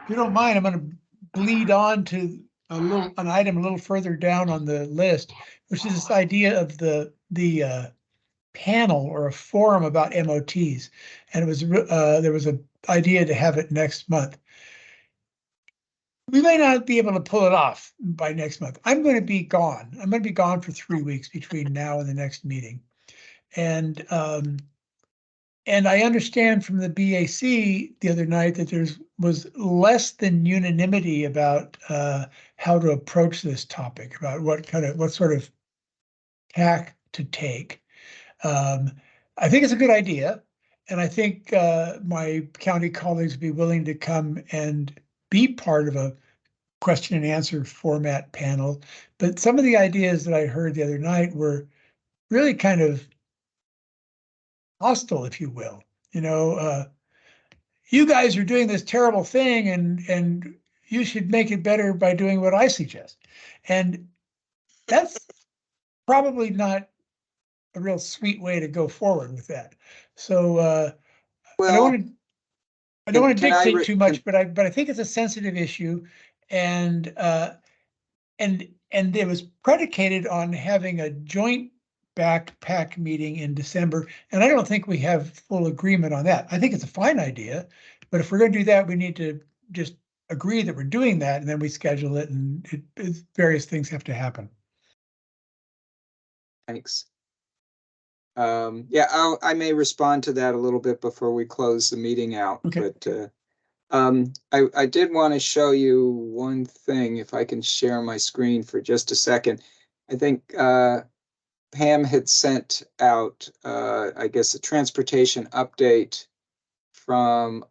you don't mind, I'm going to bleed on to an item a little further down on the list, which is this idea of the panel or a forum about MOTs. And it was, there was an idea to have it next month. We may not be able to pull it off by next month. I'm going to be gone. I'm going to be gone for 3 weeks between now and the next meeting. And I understand from the BAC the other night that was less than unanimity about how to approach this topic, about what sort of tack to take. I think it's a good idea, and I think my county colleagues would be willing to come and be part of a question and answer format panel. But some of the ideas that I heard the other night were really kind of hostile, if you will. You guys are doing this terrible thing, and you should make it better by doing what I suggest. And that's probably not a real sweet way to go forward with that. So I don't want to dictate too much, but I think it's a sensitive issue, and it was predicated on having a joint backpack meeting in December, and I don't think we have full agreement on that. I think it's a fine idea, but if we're going to do that, we need to just agree that we're doing that, and then we schedule it, and various things have to happen. Thanks. Yeah, I may respond to that a little bit before we close the meeting out. Okay. But I did want to show you one thing, if I can share my screen for just a second. I think Pam had sent out, I guess, a transportation update from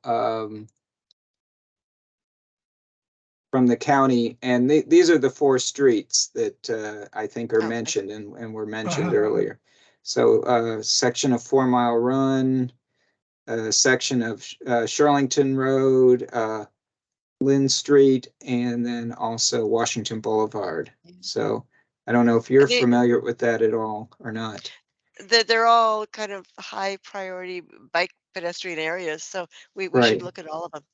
the county, and these are the 4 streets that I think are mentioned and were mentioned earlier. So section of 4 Mile Run, section of Shirlington Road, Lynn Street, and then also Washington Boulevard. So I don't know if you're familiar with that at all or not. They're all kind of high priority bike pedestrian areas, so we should look at all of them.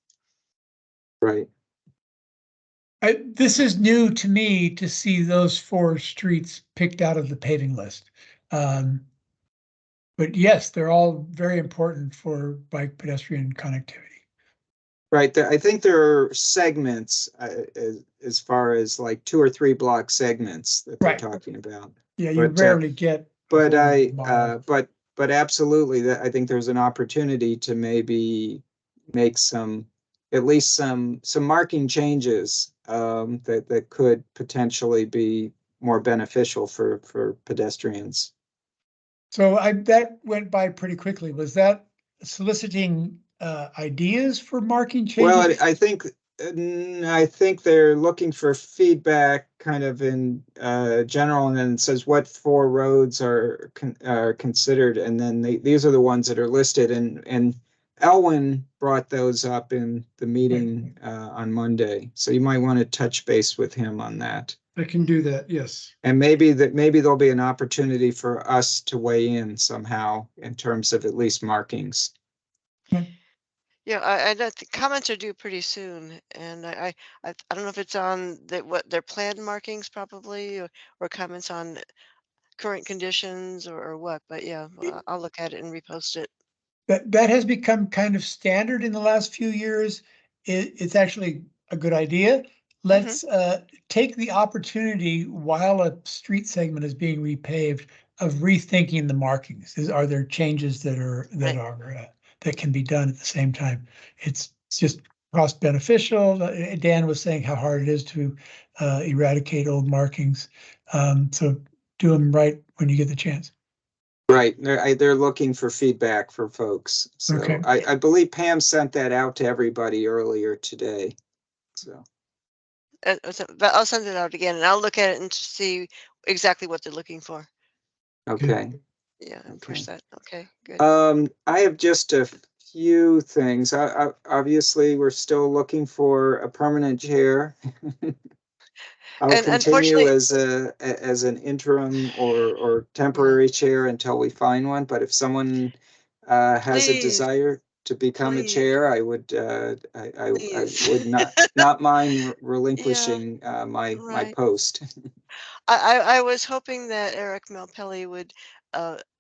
Right. This is new to me to see those 4 streets picked out of the paving list. But yes, they're all very important for bike pedestrian connectivity. Right. I think there are segments as far as like 2 or 3 block segments that they're talking about. Yeah, you rarely get. But but absolutely, I think there's an opportunity to maybe make at least some marking changes that could potentially be more beneficial for pedestrians. So that went by pretty quickly. Was that soliciting ideas for marking changes? Well, I think they're looking for feedback kind of in general, and then it says what 4 roads are considered, and then these are the ones that are listed, and Elwin brought those up in the meeting on Monday, so you might want to touch base with him on that. I can do that, yes. And maybe there'll be an opportunity for us to weigh in somehow in terms of at least markings. Yeah, I know the comments are due pretty soon, and I don't know if it's on what their planned markings probably, or comments on current conditions or what. But yeah, I'll look at it and repost it. That has become kind of standard in the last few years. It's actually a good idea. Let's take the opportunity while a street segment is being repaved of rethinking the markings. Are there changes that can be done at the same time? It's just cost beneficial. Dan was saying how hard it is to eradicate old markings. So do them right when you get the chance. Right, they're looking for feedback for folks. So I believe Pam sent that out to everybody earlier today. So. But I'll send it out again, and I'll look at it and see exactly what they're looking for. Okay. Yeah, and push that. Okay, good. I have just a few things. Obviously, we're still looking for a permanent chair. I'll continue as an interim or temporary chair until we find one. But if someone has a desire, to become a Please. chair, I would, I Please. would not mind Yeah, relinquishing, my right. post. I was hoping that Eric Malpelli would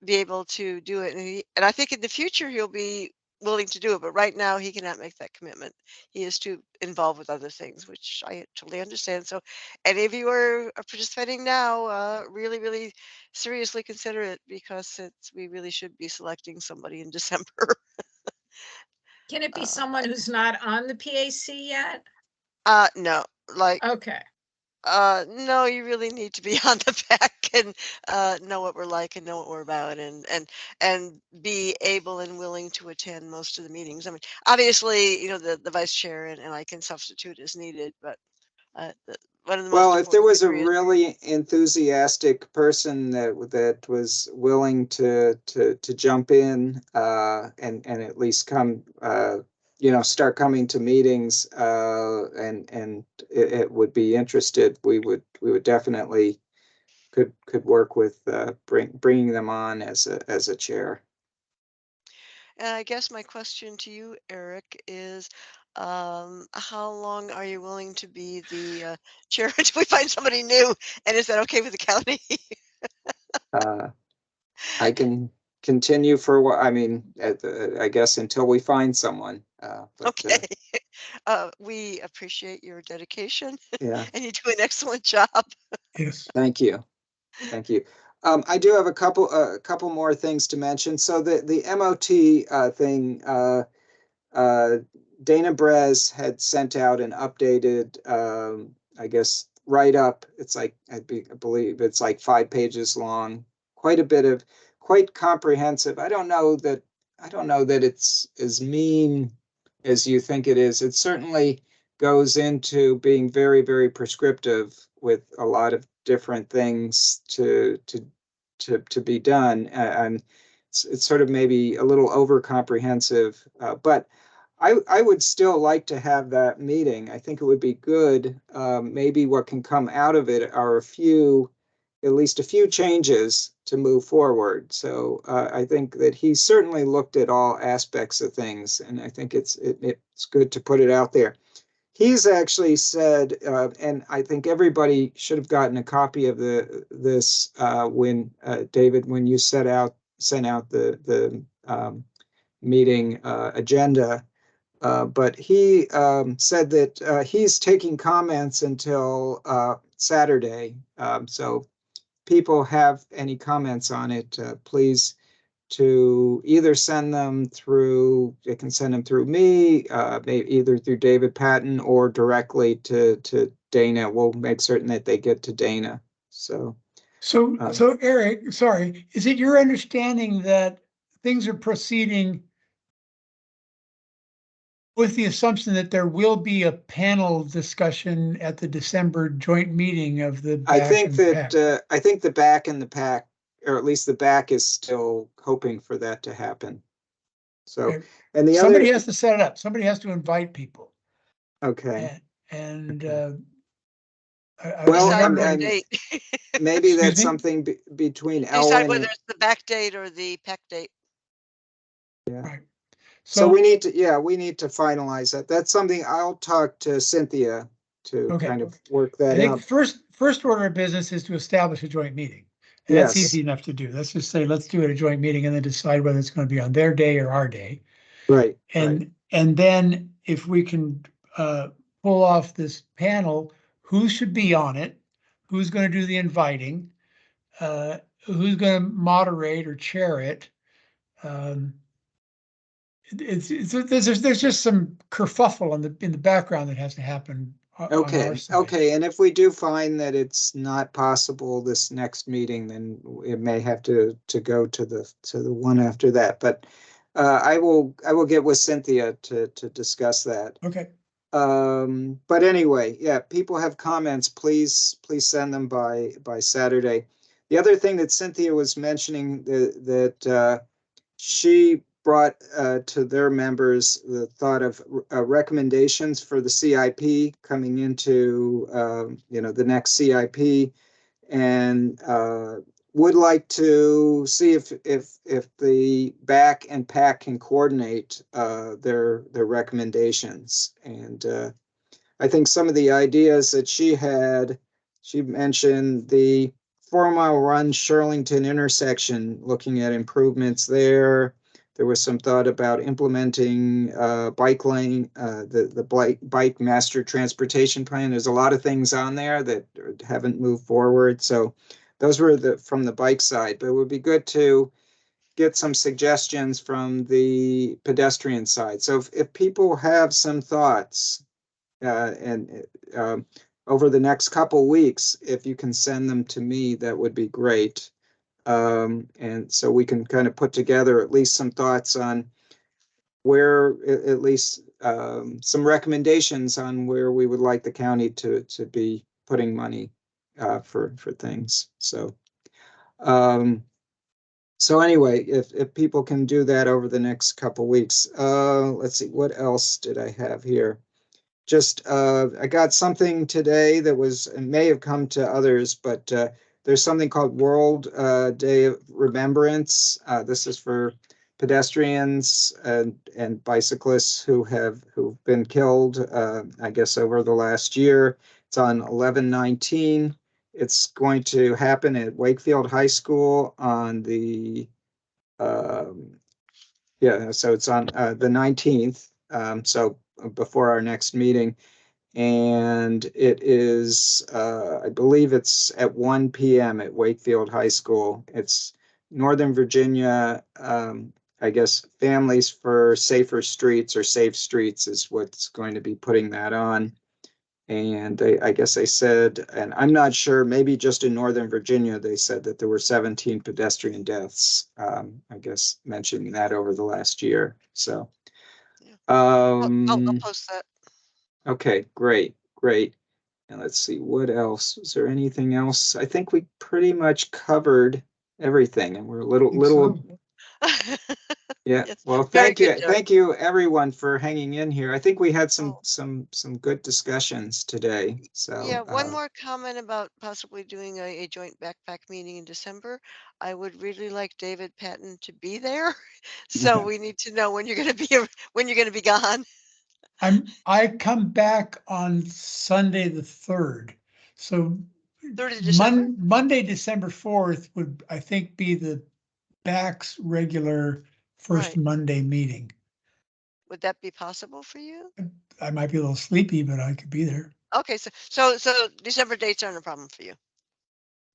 be able to do it, and I think in the future he'll be willing to do it. But right now he cannot make that commitment. He is too involved with other things, which I totally understand. So, any of you are participating now, really, really seriously consider it because we really should be selecting somebody in December. Can it be Uh, someone who's not on the PAC yet? no, like. Okay. No, you really need to be on the back and know what we're like and know what we're about and be able and willing to attend most of the meetings. I mean, obviously, you know, the vice chair and I can substitute as needed, but one of the most Well, if there important was a areas. really enthusiastic person that was willing to jump in, and at least come, start coming to meetings, and it would be interested, we would definitely could work with, bringing them on as a chair. And I guess my question to you, Eric, is how long are you willing to be the chair until we find somebody new? And is that okay with the county? I can continue for what, I mean, I guess until we find someone. Okay. We appreciate your dedication Yeah, and you do an excellent job. Yes. thank you. Thank you. I do have a couple more things to mention. So the MOT thing, Dana Brez had sent out an updated, I guess, write-up. It's like, I believe it's like 5 pages long, quite comprehensive. I don't know that it's as mean as you think it is. It certainly goes into being very, very prescriptive with a lot of different things to be done. And it's sort of maybe a little over comprehensive, but I would still like to have that meeting. I think it would be good. Maybe what can come out of it are at least a few changes to move forward. So I think that he certainly looked at all aspects of things, and I think it's good to put it out there. He's actually said, and I think everybody should have gotten a copy of this when David, when you sent out the meeting agenda. But he said that he's taking comments until Saturday. So people have any comments on it, please to either send them through, they can send them through me, maybe either through David Patton or directly to Dana. We'll make certain that they get to Dana. So Eric, sorry, is it your understanding that things are proceeding with the assumption that there will be a panel discussion at the December joint meeting of the I BAC think and the PAC? that I think the BAC and the PAC, or at least the BAC, is still hoping for that to happen. So, Okay. and the Somebody other, has to set it up. Somebody has to invite people. okay. And I Well, Decide remember, what date. maybe Excuse that's me? something between Decide Elwin whether and, it's the back date or the PEC date. yeah. right. So we need to finalize that. That's something I'll talk to Cynthia to Okay. kind of work I that think out. first order of business is to establish a joint meeting. And that's Yes, easy enough to do. Let's just say, let's do it a joint meeting and then decide whether it's going to be on their day or our day. right. And then if we can pull off this panel, who should be on it? Who's going to do the inviting? Who's going to moderate or chair it? There's just some kerfuffle in the background that has to happen on our Okay, side. okay. And if we do find that it's not possible this next meeting, then it may have to go to the one after that. But I will get with Cynthia to discuss that. Okay. But anyway, yeah, people have comments, please send them by Saturday. The other thing that Cynthia was mentioning, that she brought to their members the thought of recommendations for the CIP coming into the next CIP, and would like to see if the BAC and PAC can coordinate their recommendations. And I think some of the ideas that she mentioned the 4-mile run Shirlington intersection, looking at improvements there. There was some thought about implementing bike lane, the bike master transportation plan. There's a lot of things on there that haven't moved forward. So those were from the bike side, but it would be good to get some suggestions from the pedestrian side. So if people have some thoughts over the next couple weeks, if you can send them to me, that would be great. And so we can kind of put together at least some thoughts on where, at least some recommendations on where we would like the county to be putting money for things. So anyway, if people can do that over the next couple weeks, let's see, what else did I have here? Just I got something today that it may have come to others, but there's something called World Day of Remembrance. This is for pedestrians and bicyclists who've been killed, I guess, over the last year. It's on 11/19. It's going to happen at Wakefield High School on the so it's on the 19th. So before our next meeting, and it is I believe it's at 1 p.m. at Wakefield High School. It's Northern Virginia, I guess Families for Safer Streets or Safe Streets is what's going to be putting that on. And I guess they said, and I'm not sure, maybe just in Northern Virginia, they said that there were 17 pedestrian deaths, I guess mentioning that over the last year. So I'll post that. Okay, great. And let's see, what else? Is there anything else? I think we pretty much covered everything, and we're a little. Yeah. Yes, Well, very thank you, good, Doug. thank you everyone for hanging in here. I think we had some good discussions today. So Yeah, one more comment about possibly doing a joint backpack meeting in December. I would really like David Patton to be there. So we need to know when you're going to be gone. I come back on Sunday the 3rd. So 3rd of December? Monday, December 4th would, I think, be the BAC's regular first Right. Monday meeting. Would that be possible for you? I might be a little sleepy, but I could be there. Okay, so December dates aren't a problem for you.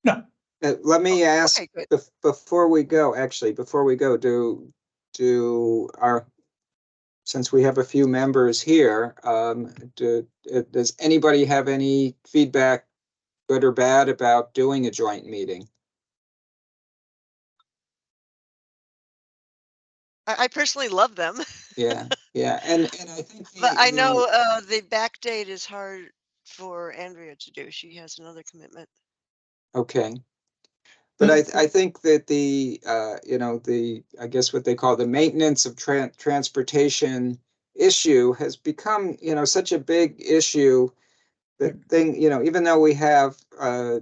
No. Let me ask, okay, before we go, since we have a few members here, does anybody have any feedback, good or bad, about doing a joint meeting? I personally love them. Yeah, and I think but I know the back date is hard for Andrea to do. She has another commitment. Okay. But I think that the I guess what they call the maintenance of transportation issue has become, such a big issue that even though we have a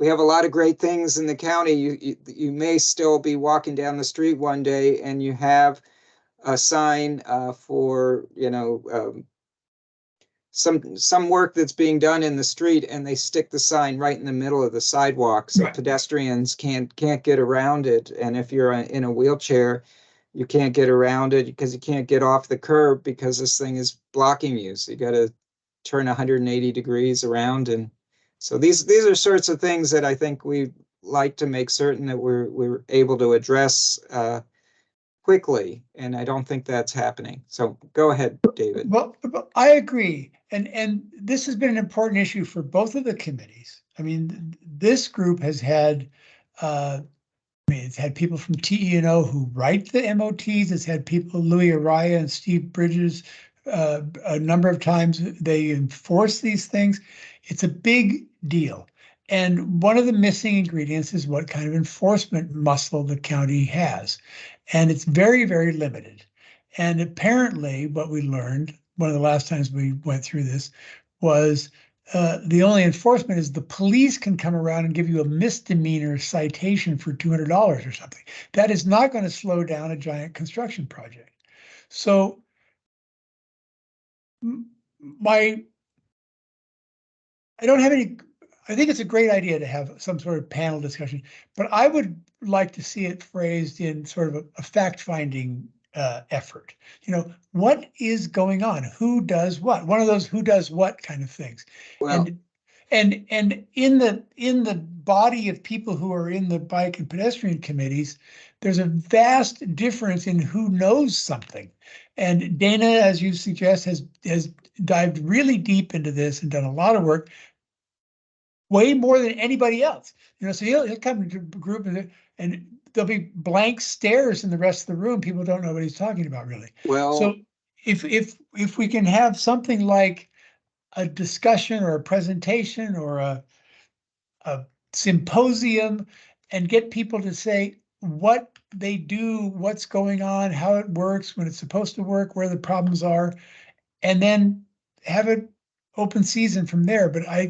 lot of great things in the county, you may still be walking down the street one day and you have a sign for, some work that's being done in the street, and they stick the sign right in the middle of the sidewalk, so pedestrians can't get around it. And if you're in a wheelchair, you can't get around it because you can't get off the curb because this thing is blocking you. So you got to turn 180 degrees around. And so these are sorts of things that I think we like to make certain that we're able to address quickly, and I don't think that's happening. So go ahead, David. Well, I agree. And this has been an important issue for both of the committees. I mean, this group has had, it's had people from TE&O who write the MOTs. It's had people, Louis Araya and Steve Bridges, a number of times. They enforce these things. It's a big deal. And one of the missing ingredients is what kind of enforcement muscle the county has. And it's very, very limited. And apparently what we learned, one of the last times we went through this, was the only enforcement is the police can come around and give you a misdemeanor citation for $200 or something. That is not going to slow down a giant construction project. So I don't have any, I think it's a great idea to have some sort of panel discussion, but I would like to see it phrased in sort of a fact-finding effort. What is going on? Who does what? One of those who does what kind of things. Well, And in the body of people who are in the bike and pedestrian committees, there's a vast difference in who knows something. And Dana, as you suggest, has dived really deep into this and done a lot of work, way more than anybody else. So he'll come into a group and there'll be blank stares in the rest of the room. People don't know what he's talking about, really. well, So if we can have something like a discussion or a presentation or a symposium and get people to say what they do, what's going on, how it works, when it's supposed to work, where the problems are, and then have it open season from there. But I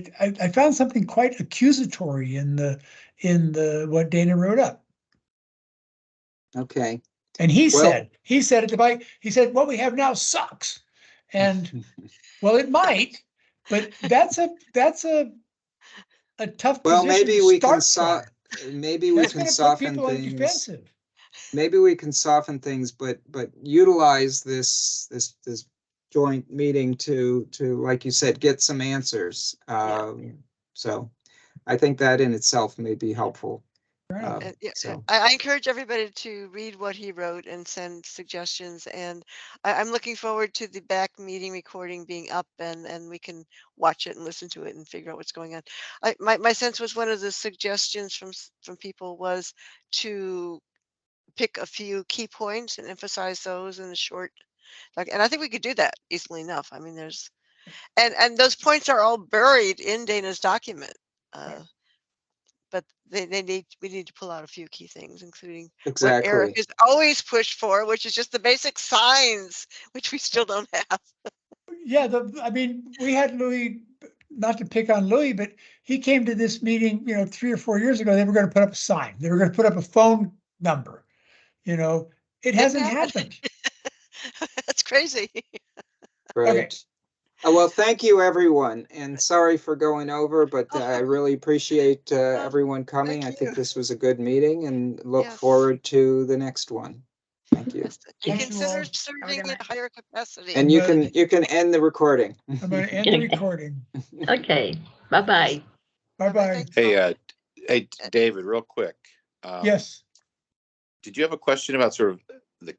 found something quite accusatory in the what Dana wrote up. okay. And he Well- said at the bike, he said, what we have now sucks. And well, it might, but that's a tough Well, position maybe to we can start maybe from. we That's can going to put soften people on things. defensive. Maybe we can soften things, but utilize this joint meeting to like you said, get some answers. So I think that in itself may be helpful. So I encourage everybody to read what he wrote and send suggestions. And I'm looking forward to the back meeting recording being up and we can watch it and listen to it and figure out what's going on. My sense was one of the suggestions from people was to pick a few key points and emphasize those in a short, and I think we could do that easily enough. I mean, there's, and those points are all buried in Dana's document. But we need to pull out a few key things, including what Eric exactly. has always pushed for, which is just the basic signs, which we still don't have. Yeah, I mean, we had Louis, not to pick on Louis, but he came to this meeting, 3 or 4 years ago. They were going to put up a sign. They were going to put up a phone number. It hasn't happened. That's crazy. Right. Okay. Well, thank you, everyone, and sorry for going over, but I really appreciate everyone coming. I think this was a good meeting and look Yes. forward to the next one. Thank you. Yes, Thank you consider all. serving at higher capacity. And you can end the recording. I'm going to end the recording. Okay, bye-bye. Bye-bye. Thanks, Hey, all. hey, David, real quick. Yes. Did you have a question about sort of the